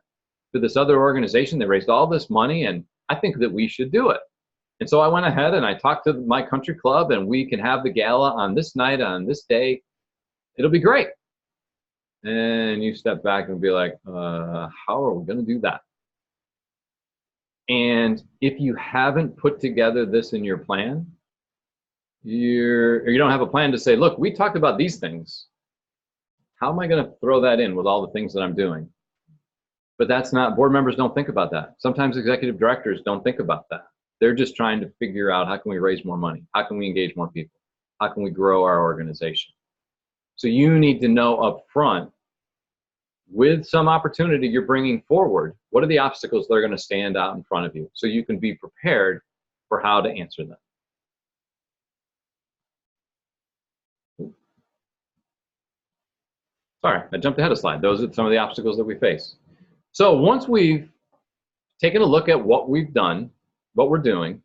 for this other organization. They raised all this money, and I think that we should do it. And so I went ahead and I talked to my country club, and we can have the gala on this night, on this day. It'll be great. And you step back and be like, how are we going to do that? And if you haven't put together this in your plan, you don't have a plan to say, look, we talked about these things. How am I going to throw that in with all the things that I'm doing? But that's not, board members don't think about that. Sometimes executive directors don't think about that. They're just trying to figure out, how can we raise more money? How can we engage more people? How can we grow our organization? So you need to know up front, with some opportunity you're bringing forward, what are the obstacles that are going to stand out in front of you, so you can be prepared for how to answer them. Sorry, I jumped ahead a slide. Those are some of the obstacles that we face. So once we've taken a look at what we've done, what we're doing,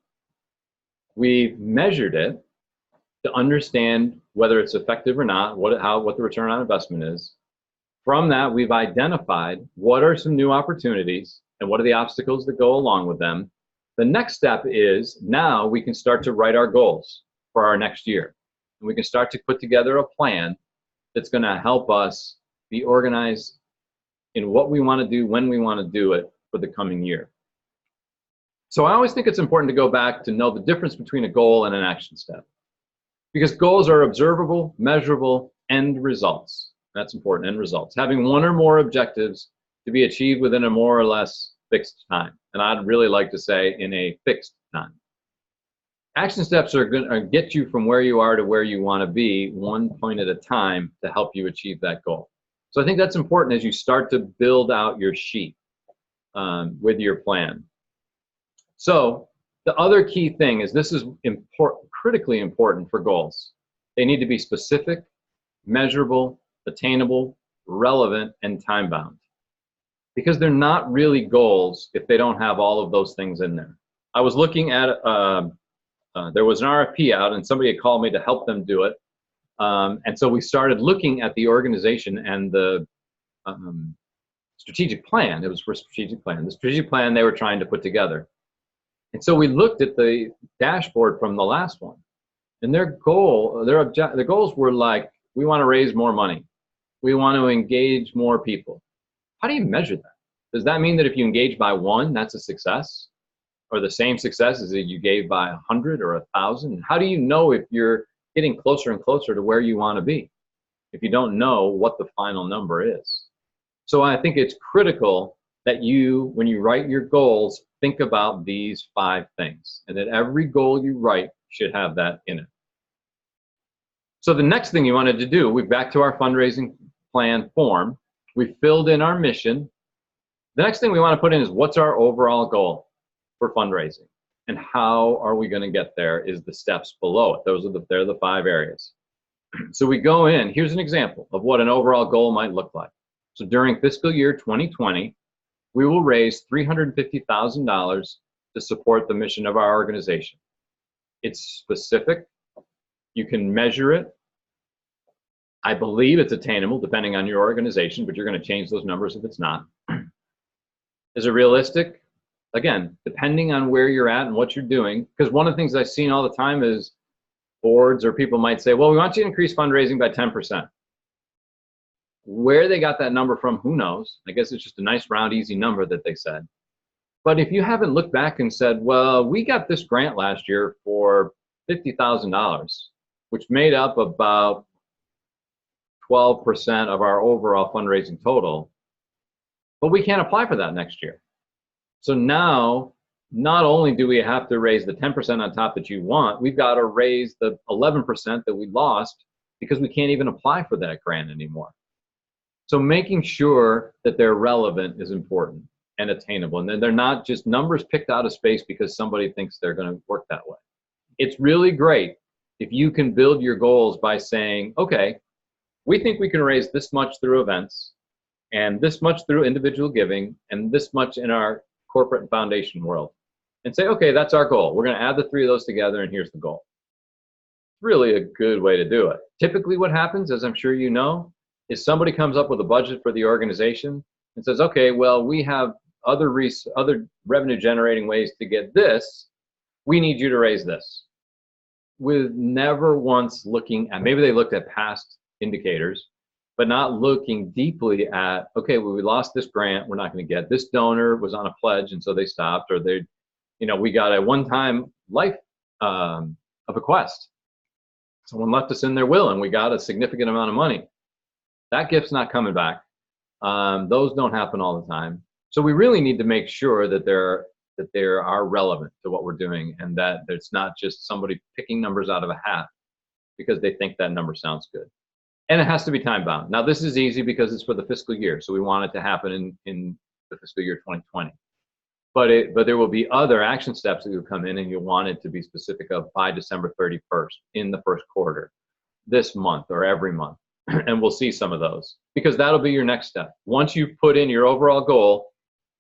we've measured it to understand whether it's effective or not, what the return on investment is. From that, we've identified what are some new opportunities and what are the obstacles that go along with them. The next step is, now we can start to write our goals for our next year. And we can start to put together a plan that's going to help us be organized in what we want to do, when we want to do it for the coming year. So I always think it's important to go back to know the difference between a goal and an action step. Because goals are observable, measurable, end results. That's important, end results. Having one or more objectives to be achieved within a more or less fixed time. And I'd really like to say in a fixed time. Action steps are going to get you from where you are to where you want to be, one point at a time, to help you achieve that goal. So I think that's important as you start to build out your sheet with your plan. So the other key thing is, this is critically important for goals. They need to be specific, measurable, attainable, relevant, and time-bound. Because they're not really goals if they don't have all of those things in there. I was looking at, there was an RFP out, and somebody had called me to help them do it. And so we started looking at the organization and the strategic plan. It was for strategic plan. The strategic plan they were trying to put together. And so we looked at the dashboard from the last one. And their goals were like, we want to raise more money. We want to engage more people. How do you measure that? Does that mean that if you engage by 1, that's a success? Or the same success as if you gave by 100 or 1,000? How do you know if you're getting closer and closer to where you want to be, if you don't know what the final number is? So I think it's critical that you, when you write your goals, think about these 5 things, and that every goal you write should have that in it. So the next thing you wanted to do, we're back to our fundraising plan form. We filled in our mission. The next thing we want to put in is what's our overall goal for fundraising, and how are we going to get there is the steps below it. They're the 5 areas. So we go in, here's an example of what an overall goal might look like. So during fiscal year 2020, we will raise $350,000 to support the mission of our organization. It's specific. You can measure it. I believe it's attainable depending on your organization, but you're going to change those numbers if it's not. Is it realistic? Again, depending on where you're at and what you're doing, because one of the things I've seen all the time is boards or people might say, well, we want you to increase fundraising by 10%. Where they got that number from, who knows? I guess it's just a nice, round, easy number that they said. But if you haven't looked back and said, well, we got this grant last year for $50,000, which made up about 12% of our overall fundraising total, but we can't apply for that next year. So now, not only do we have to raise the 10% on top that you want, we've got to raise the 11% that we lost because we can't even apply for that grant anymore. So making sure that they're relevant is important and attainable. And then they're not just numbers picked out of space because somebody thinks they're going to work that way. It's really great if you can build your goals by saying, okay, we think we can raise this much through events, and this much through individual giving, and this much in our corporate and foundation world. And say, okay, that's our goal. We're going to add the 3 of those together, and here's the goal. It's really a good way to do it. Typically what happens, as I'm sure you know, is somebody comes up with a budget for the organization and says, okay, well, we have other revenue generating ways to get this. We need you to raise this. With never once looking at, maybe they looked at past indicators, but not looking deeply at, okay, well, we lost this grant, we're not going to get this donor was on a pledge and so they stopped, or they, we got a one-time life a bequest. Someone left us in their will and we got a significant amount of money. That gift's not coming back. Those don't happen all the time. So we really need to make sure that they are relevant to what we're doing, and that it's not just somebody picking numbers out of a hat because they think that number sounds good. And it has to be time bound. Now this is easy because it's for the fiscal year, so we want it to happen in the fiscal year 2020. But there will be other action steps that will come in, and you'll want it to be specific of by December 31st in the first quarter, this month or every month. And we'll see some of those because that'll be your next step. Once you've put in your overall goal,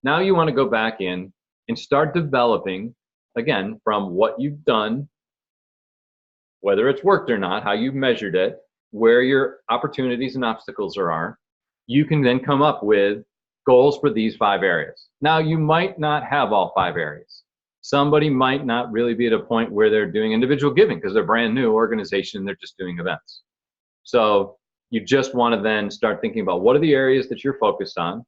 now you want to go back in and start developing, again, from what you've done, whether it's worked or not, how you've measured it, where your opportunities and obstacles are. You can then come up with goals for these 5 areas. Now, you might not have all 5 areas. Somebody might not really be at a point where they're doing individual giving because they're a brand new organization, they're just doing events. So you just want to then start thinking about what are the areas that you're focused on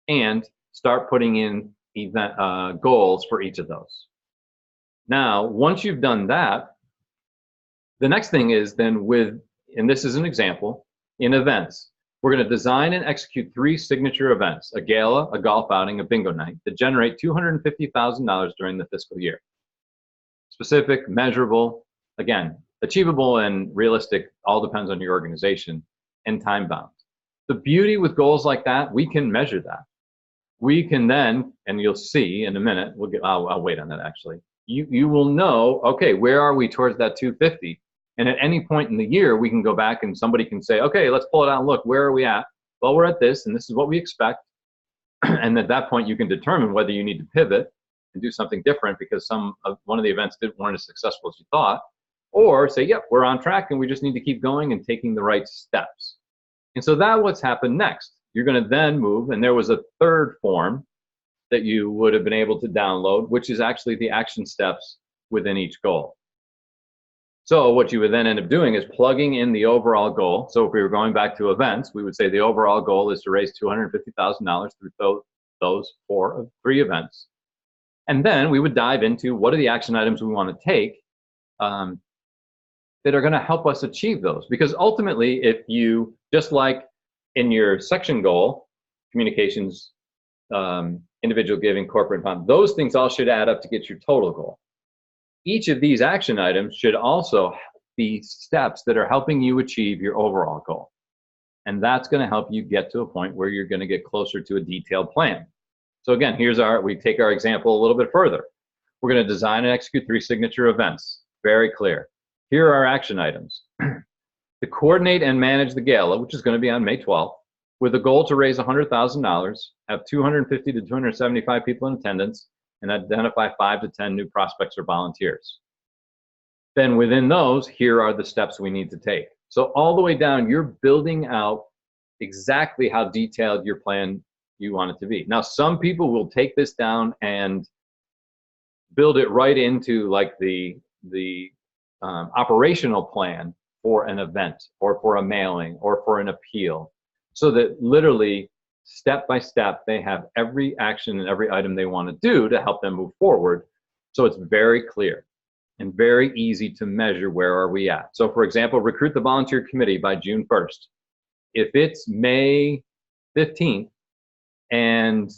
and start putting in event goals for each of those. Now, once you've done that, the next thing is then and this is an example, in events, we're going to design and execute 3 signature events, a gala, a golf outing, a bingo night, that generate $250,000 during the fiscal year. Specific, measurable, again, achievable and realistic, all depends on your organization, and time bound. The beauty with goals like that, we can measure that. We can then, and you'll see in a minute, I'll wait on that actually. You will know, okay, where are we towards that 250? And at any point in the year, we can go back and somebody can say, okay, let's pull it out and look, where are we at? Well, we're at this, and this is what we expect. And at that point, you can determine whether you need to pivot and do something different because one of the events weren't as successful as you thought, or say, yep, we're on track and we just need to keep going and taking the right steps. And so that's what's happened next. You're going to then move, and there was a 3rd form that you would have been able to download, which is actually the action steps within each goal. So what you would then end up doing is plugging in the overall goal. So if we were going back to events, we would say the overall goal is to raise $250,000 through those 3 events. And then we would dive into what are the action items we want to take that are going to help us achieve those. Because ultimately, if you, just like in your section goal, communications, individual giving, corporate fund, those things all should add up to get your total goal. Each of these action items should also be steps that are helping you achieve your overall goal. And that's going to help you get to a point where you're going to get closer to a detailed plan. So again, we take our example a little bit further. We're going to design and execute 3 signature events. Very clear. Here are our action items. To coordinate and manage the gala, which is going to be on May 12th, with a goal to raise $100,000, have 250 to 275 people in attendance, and identify 5 to 10 new prospects or volunteers. Then within those, here are the steps we need to take. So all the way down, you're building out exactly how detailed your plan you want it to be. Now, some people will take this down and build it right into like the operational plan for an event or for a mailing or for an appeal, so that literally step by step they have every action and every item they want to do to help them move forward. So it's very clear and very easy to measure where are we at. So for example, recruit the volunteer committee by June 1st. If it's May 15th, and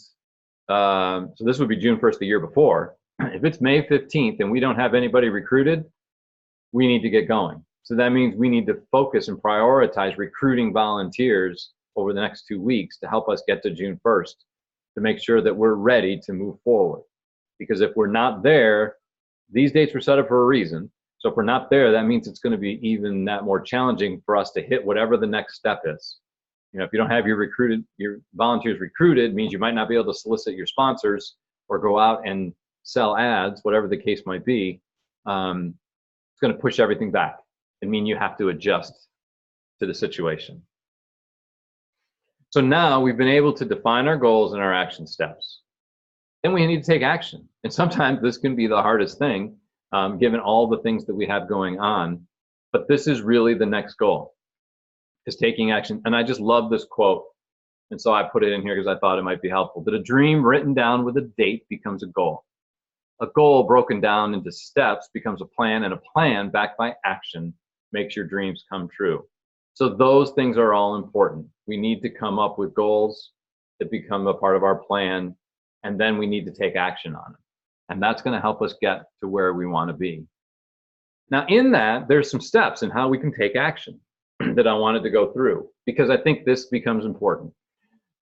so this would be June 1st the year before, if it's May 15th and we don't have anybody recruited, we need to get going. So that means we need to focus and prioritize recruiting volunteers over the next 2 weeks to help us get to June 1st to make sure that we're ready to move forward. Because if we're not there, these dates were set up for a reason. So if we're not there, that means it's going to be even that more challenging for us to hit whatever the next step is. You know, if you don't have your volunteers recruited, it means you might not be able to solicit your sponsors or go out and sell ads, whatever the case might be. It's going to push everything back and mean you have to adjust to the situation. So now we've been able to define our goals and our action steps. Then we need to take action. And sometimes this can be the hardest thing, given all the things that we have going on. But this is really the next goal, is taking action. And I just love this quote. And so I put it in here because I thought it might be helpful. That a dream written down with a date becomes a goal. A goal broken down into steps becomes a plan, and a plan backed by action makes your dreams come true. So those things are all important. We need to come up with goals that become a part of our plan, and then we need to take action on it. And that's going to help us get to where we want to be. Now, in that, there's some steps in how we can take action that I wanted to go through, because I think this becomes important.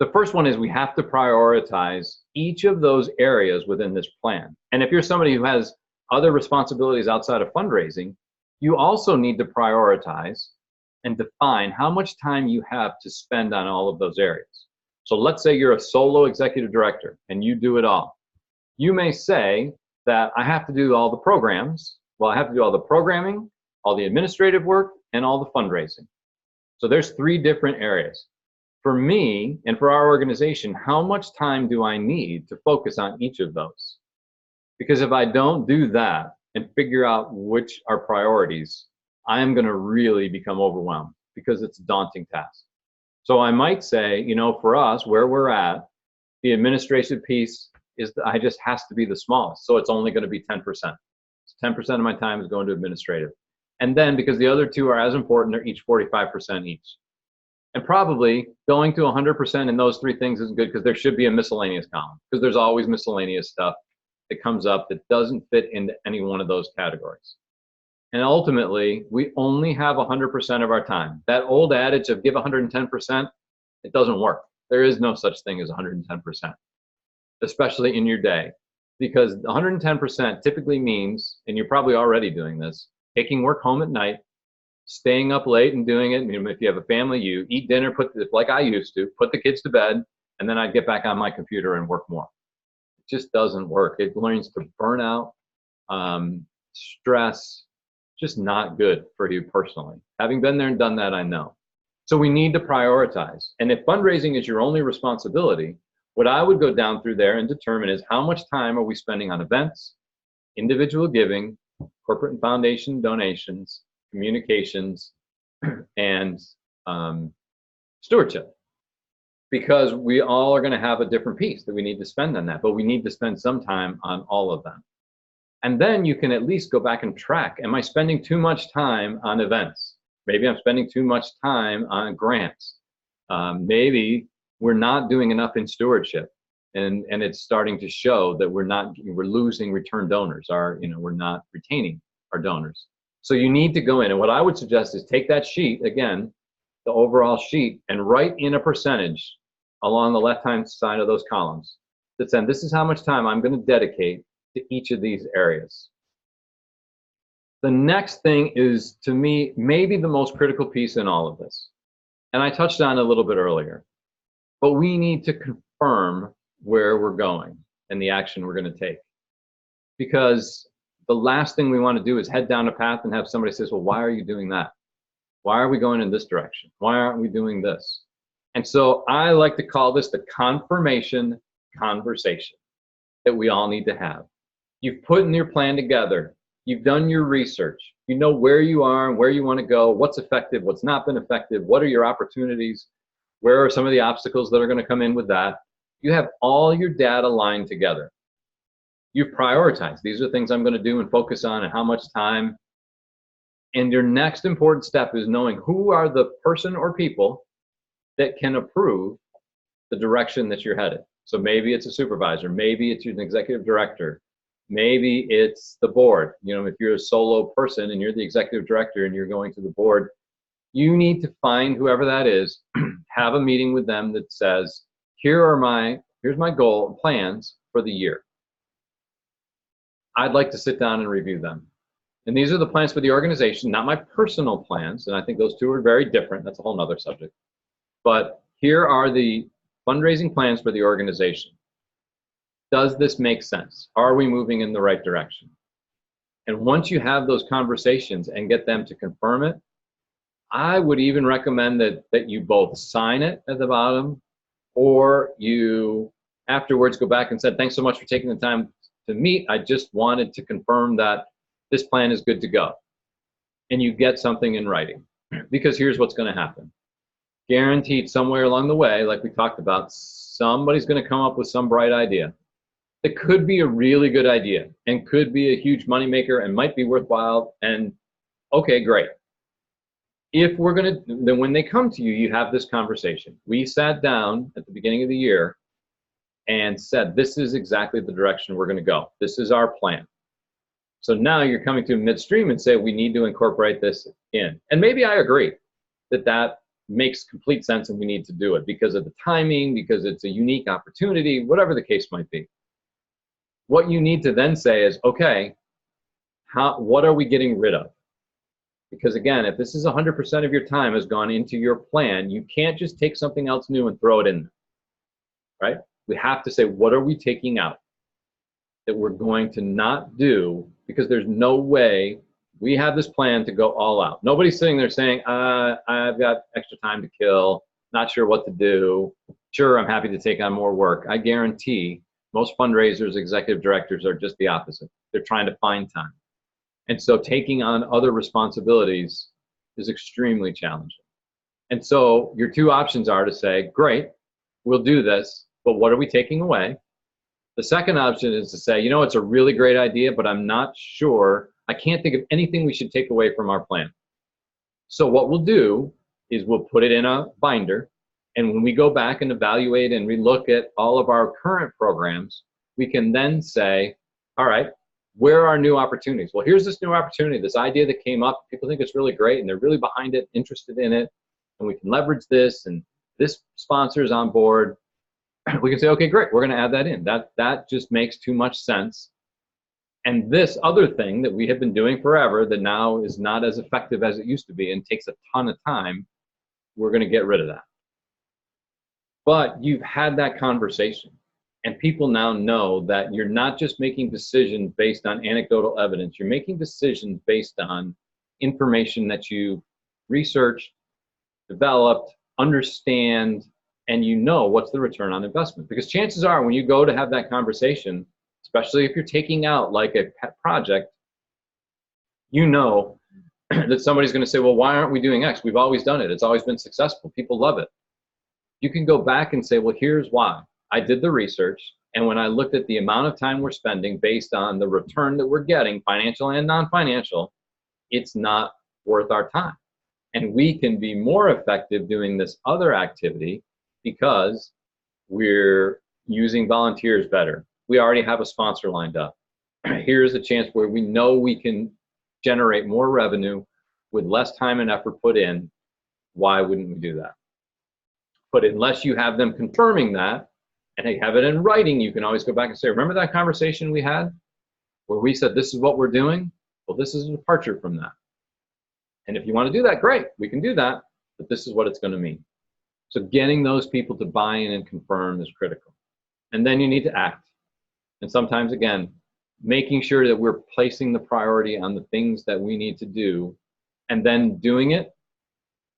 The first one is we have to prioritize each of those areas within this plan. And if you're somebody who has other responsibilities outside of fundraising, you also need to prioritize and define how much time you have to spend on all of those areas. So let's say you're a solo executive director and you do it all. You may say that I have to do all the programs. Well, I have to do all the programming, all the administrative work, and all the fundraising. So there's 3 different areas. For me and for our organization, how much time do I need to focus on each of those? Because if I don't do that and figure out which are priorities, I am going to really become overwhelmed, because it's a daunting task. So I might say, you know, for us, where we're at, the administrative piece I just has to be the smallest. So it's only going to be 10%. 10% of my time is going to administrative. And then because the other 2 are as important, they're each 45% each. And probably going to 100% in those 3 things isn't good, because there should be a miscellaneous column, because there's always miscellaneous stuff that comes up that doesn't fit into any one of those categories. And ultimately, we only have 100% of our time. That old adage of give 110%, it doesn't work. There is no such thing as 110%, especially in your day, because 110% typically means, and you're probably already doing this, taking work home at night, staying up late and doing it. If you have a family, you eat dinner, like I used to, put the kids to bed, and then I'd get back on my computer and work more. It just doesn't work. It learns to burn out, stress, just not good for you personally. Having been there and done that, I know. So we need to prioritize. And if fundraising is your only responsibility, what I would go down through there and determine is how much time are we spending on events, individual giving, corporate and foundation donations, communications, and stewardship. Because we all are going to have a different piece that we need to spend on that, but we need to spend some time on all of them. And then you can at least go back and track, am I spending too much time on events? Maybe I'm spending too much time on grants. Maybe we're not doing enough in stewardship, and it's starting to show that we're losing return donors, we're not retaining our donors. So you need to go in, and what I would suggest is take that sheet, again, the overall sheet, and write in a percentage along the left-hand side of those columns. that said, this is how much time I'm going to dedicate to each of these areas. The next thing is, to me, maybe the most critical piece in all of this. And I touched on it a little bit earlier, but we need to confirm where we're going and the action we're going to take. Because the last thing we want to do is head down a path and have somebody says, well, why are you doing that? Why are we going in this direction? Why aren't we doing this? And so I like to call this the confirmation conversation that we all need to have. You've put in your plan together. You've done your research. You know where you are and where you want to go, what's effective, what's not been effective, what are your opportunities, where are some of the obstacles that are going to come in with that. You have all your data lined together. You've prioritized. These are things I'm going to do and focus on and how much time. And your next important step is knowing who are the person or people that can approve the direction that you're headed. So maybe it's a supervisor, maybe it's an executive director, maybe it's the board. You know, if you're a solo person and you're the executive director and you're going to the board, you need to find whoever that is, have a meeting with them that says, here's my goal, plans for the year. I'd like to sit down and review them. And these are the plans for the organization, not my personal plans. And I think those two are very different. That's a whole nother subject. But here are the fundraising plans for the organization. Does this make sense? Are we moving in the right direction? And once you have those conversations and get them to confirm it, I would even recommend that you both sign it at the bottom, or you afterwards go back and said, thanks so much for taking the time to meet. I just wanted to confirm that this plan is good to go. And you get something in writing. Because here's what's going to happen. Guaranteed somewhere along the way, like we talked about, somebody's going to come up with some bright idea. It could be a really good idea and could be a huge moneymaker and might be worthwhile. And okay, great. If we're going to, then when they come to you, you have this conversation. We sat down at the beginning of the year and said, this is exactly the direction we're going to go. This is our plan. So now you're coming to midstream and say, we need to incorporate this in. And maybe I agree that makes complete sense and we need to do it because of the timing, because it's a unique opportunity, whatever the case might be. What you need to then say is, okay, what are we getting rid of? Because again, if this is 100% of your time has gone into your plan, you can't just take something else new and throw it in there, right? We have to say, what are we taking out that we're going to not do, because there's no way we have this plan to go all out. Nobody's sitting there saying, I've got extra time to kill, not sure what to do. Sure, I'm happy to take on more work. I guarantee most fundraisers, executive directors are just the opposite. They're trying to find time. And so taking on other responsibilities is extremely challenging. And so your two options are to say, great, we'll do this, but what are we taking away? The second option is to say, you know, it's a really great idea, but I'm not sure. I can't think of anything we should take away from our plan. So what we'll do is we'll put it in a binder. And when we go back and evaluate and relook at all of our current programs, we can then say, all right, where are new opportunities? Well, here's this new opportunity, this idea that came up. People think it's really great and they're really behind it, interested in it. And we can leverage this, and this sponsor is on board. We can say, okay, great, we're going to add that in. That just makes too much sense. And this other thing that we have been doing forever that now is not as effective as it used to be and takes a ton of time, we're going to get rid of that. But you've had that conversation, and people now know that you're not just making decisions based on anecdotal evidence. You're making decisions based on information that you researched, developed, understand, and you know what's the return on investment. Because chances are when you go to have that conversation, especially if you're taking out like a pet project, you know that somebody's going to say, well, why aren't we doing X? We've always done it. It's always been successful. People love it. You can go back and say, well, here's why. I did the research, and when I looked at the amount of time we're spending based on the return that we're getting, financial and non-financial, it's not worth our time. And we can be more effective doing this other activity because we're using volunteers better. We already have a sponsor lined up. Here's a chance where we know we can generate more revenue with less time and effort put in. Why wouldn't we do that? But unless you have them confirming that, and they have it in writing. You can always go back and say, remember that conversation we had where we said this is what we're doing? Well, this is a departure from that. And if you want to do that, great, we can do that, but this is what it's going to mean. So getting those people to buy in and confirm is critical. And then you need to act. And sometimes, again, making sure that we're placing the priority on the things that we need to do, and then doing it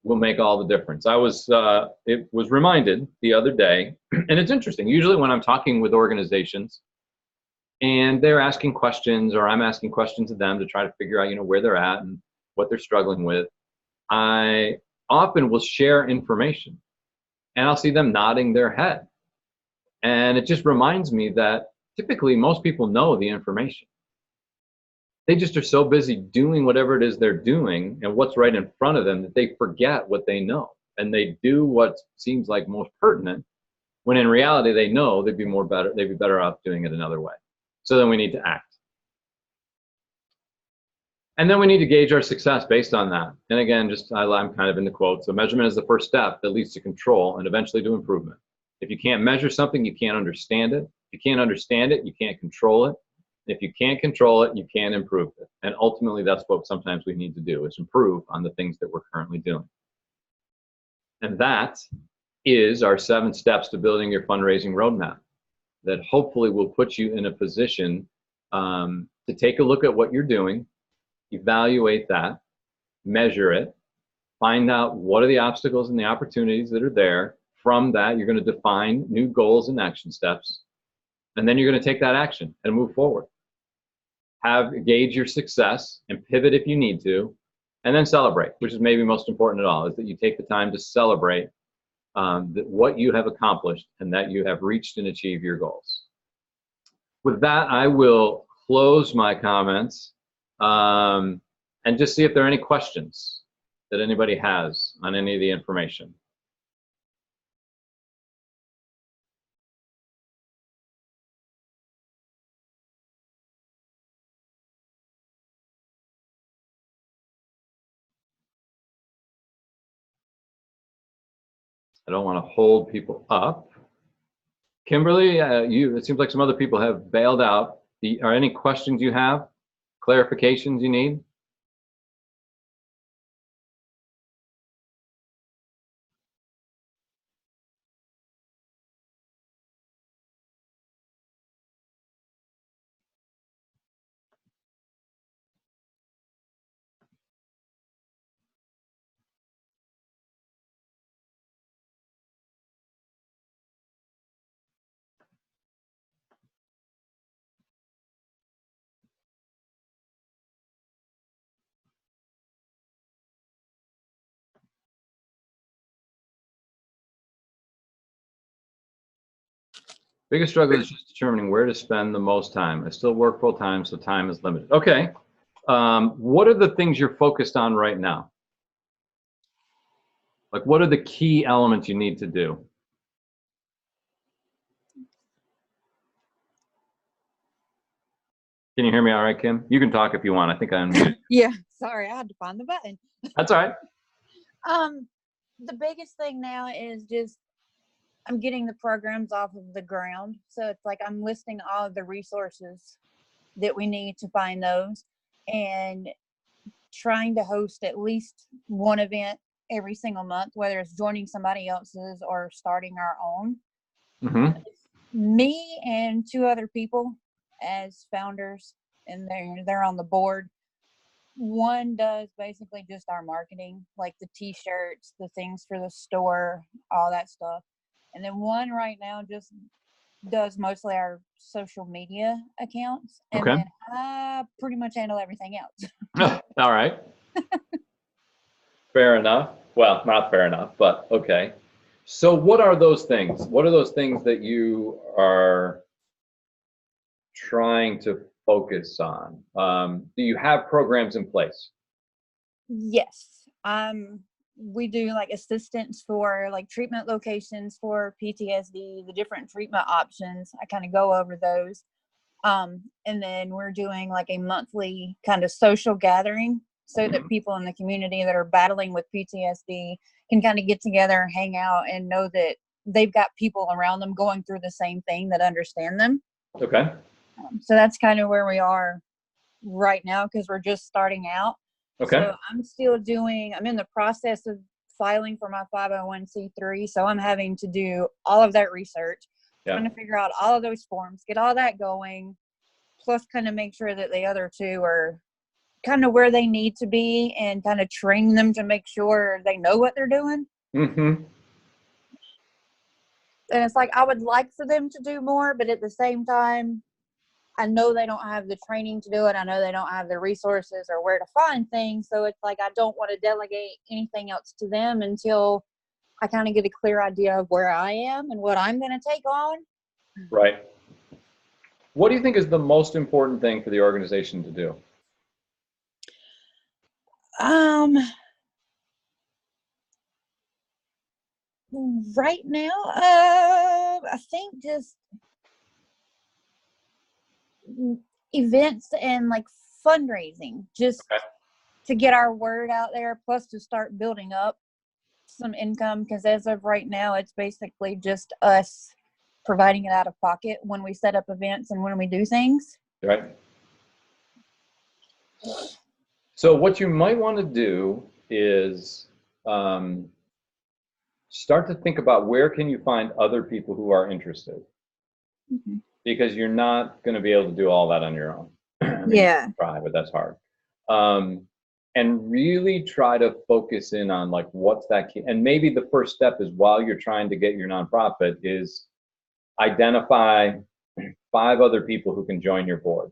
will make all the difference. It was reminded the other day, and it's interesting. Usually when I'm talking with organizations and they're asking questions, or I'm asking questions of them to try to figure out, where they're at and what they're struggling with, I often will share information, and I'll see them nodding their head. And it just reminds me that typically most people know the information. They just are so busy doing whatever it is they're doing and what's right in front of them that they forget what they know. And they do what seems like most pertinent, when in reality they know they'd be better off doing it another way. So then we need to act. And then we need to gauge our success based on that. And again, I'm kind of in the quote. So measurement is the first step that leads to control and eventually to improvement. If you can't measure something, you can't understand it. If you can't understand it, you can't control it. If you can't control it, you can't improve it. And ultimately, that's what sometimes we need to do, is improve on the things that we're currently doing. And that is our 7 steps to building your fundraising roadmap that hopefully will put you in a position to take a look at what you're doing, evaluate that, measure it, find out what are the obstacles and the opportunities that are there. From that, you're going to define new goals and action steps, and then you're going to take that action and move forward. Gauge your success and pivot if you need to, and then celebrate, which is maybe most important at all, is that you take the time to celebrate what you have accomplished and that you have reached and achieved your goals. With that, I will close my comments and just see if there are any questions that anybody has on any of the information. I don't want to hold people up. Kimberly, it seems like some other people have bailed out. Are any questions you have? Clarifications you need? Biggest struggle is just determining where to spend the most time. I still work full time, so time is limited. Okay. What are the things you're focused on right now? Like, what are the key elements you need to do? Can you hear me all right, Kim? You can talk if you want. I think I'm muted. Yeah, sorry, I had to find the button. That's all right. The biggest thing now is just I'm getting the programs off of the ground. So it's like I'm listing all of the resources that we need to find those, and trying to host at least one event every single month, whether it's joining somebody else's or starting our own. Mm-hmm. Me and 2 other people as founders, and they're on the board. One does basically just our marketing, like the t-shirts, the things for the store, all that stuff. And then one right now just does mostly our social media accounts. And Okay. then I pretty much handle everything else. All right. Fair enough. Well, not fair enough, but okay. So what are those things? What are those things that you are trying to focus on? Do you have programs in place? Yes. We do like assistance for like treatment locations for PTSD, the different treatment options. I kind of go over those. And then we're doing like a monthly kind of social gathering so that people in the community that are battling with PTSD can kind of get together, hang out, and know that they've got people around them going through the same thing that understand them. Okay. So that's kind of where we are right now, because we're just starting out. Okay. So I'm in the process of filing for my 501c3. So I'm having to do all of that research, trying to figure out all of those forms, get all that going, plus kind of make sure that the other two are kind of where they need to be, and kind of train them to make sure they know what they're doing. Mm-hmm. And it's like, I would like for them to do more, but at the same time, I know they don't have the training to do it. I know they don't have the resources or where to find things. So it's like, I don't want to delegate anything else to them until I kind of get a clear idea of where I am and what I'm going to take on. Right. What do you think is the most important thing for the organization to do? Right now, I think just events and like fundraising, just to get our word out there, plus to start building up some income, because as of right now, it's basically just us providing it out of pocket when we set up events and when we do things. Right. So what you might want to do is start to think about where can you find other people who are interested, because you're not going to be able to do all that on your own. I mean, you can try, but that's hard. And really try to focus in on like what's that key. And maybe the first step is, while you're trying to get your nonprofit, is identify 5 other people who can join your board,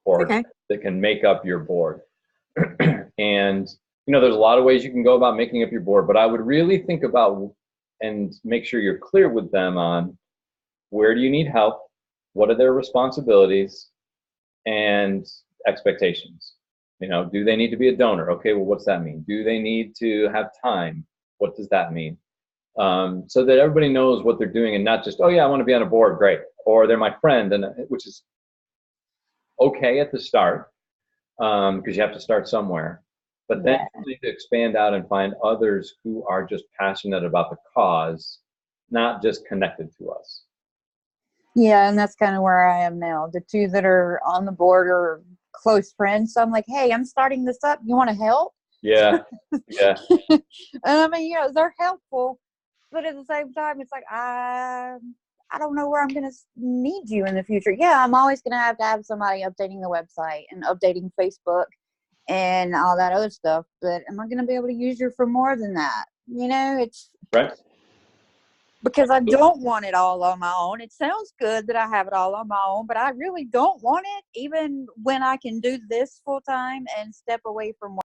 or that can make up your board. And there's a lot of ways you can go about making up your board, but I would really think about and make sure you're clear with them on where do you need help, what are their responsibilities and expectations. Do they need to be a donor? Okay, well, what's that mean? Do they need to have time? What does that mean? So that everybody knows what they're doing, and not just, oh yeah, I want to be on a board, great, or they're my friend, and which is okay at the start, because you have to start somewhere. But then you need to expand out and find others who are just passionate about the cause, not just connected to us. Yeah, and that's kind of where I am now. The 2 that are on the board are close friends. So I'm like, hey, I'm starting this up. You want to help? Yeah. Yeah. And I mean, they're helpful, but at the same time, it's like, I don't know where I'm going to need you in the future. Yeah, I'm always going to have somebody updating the website and updating Facebook and all that other stuff. But am I going to be able to use you for more than that? It's right. Because I don't want it all on my own. It sounds good that I have it all on my own, but I really don't want it, even when I can do this full time and step away from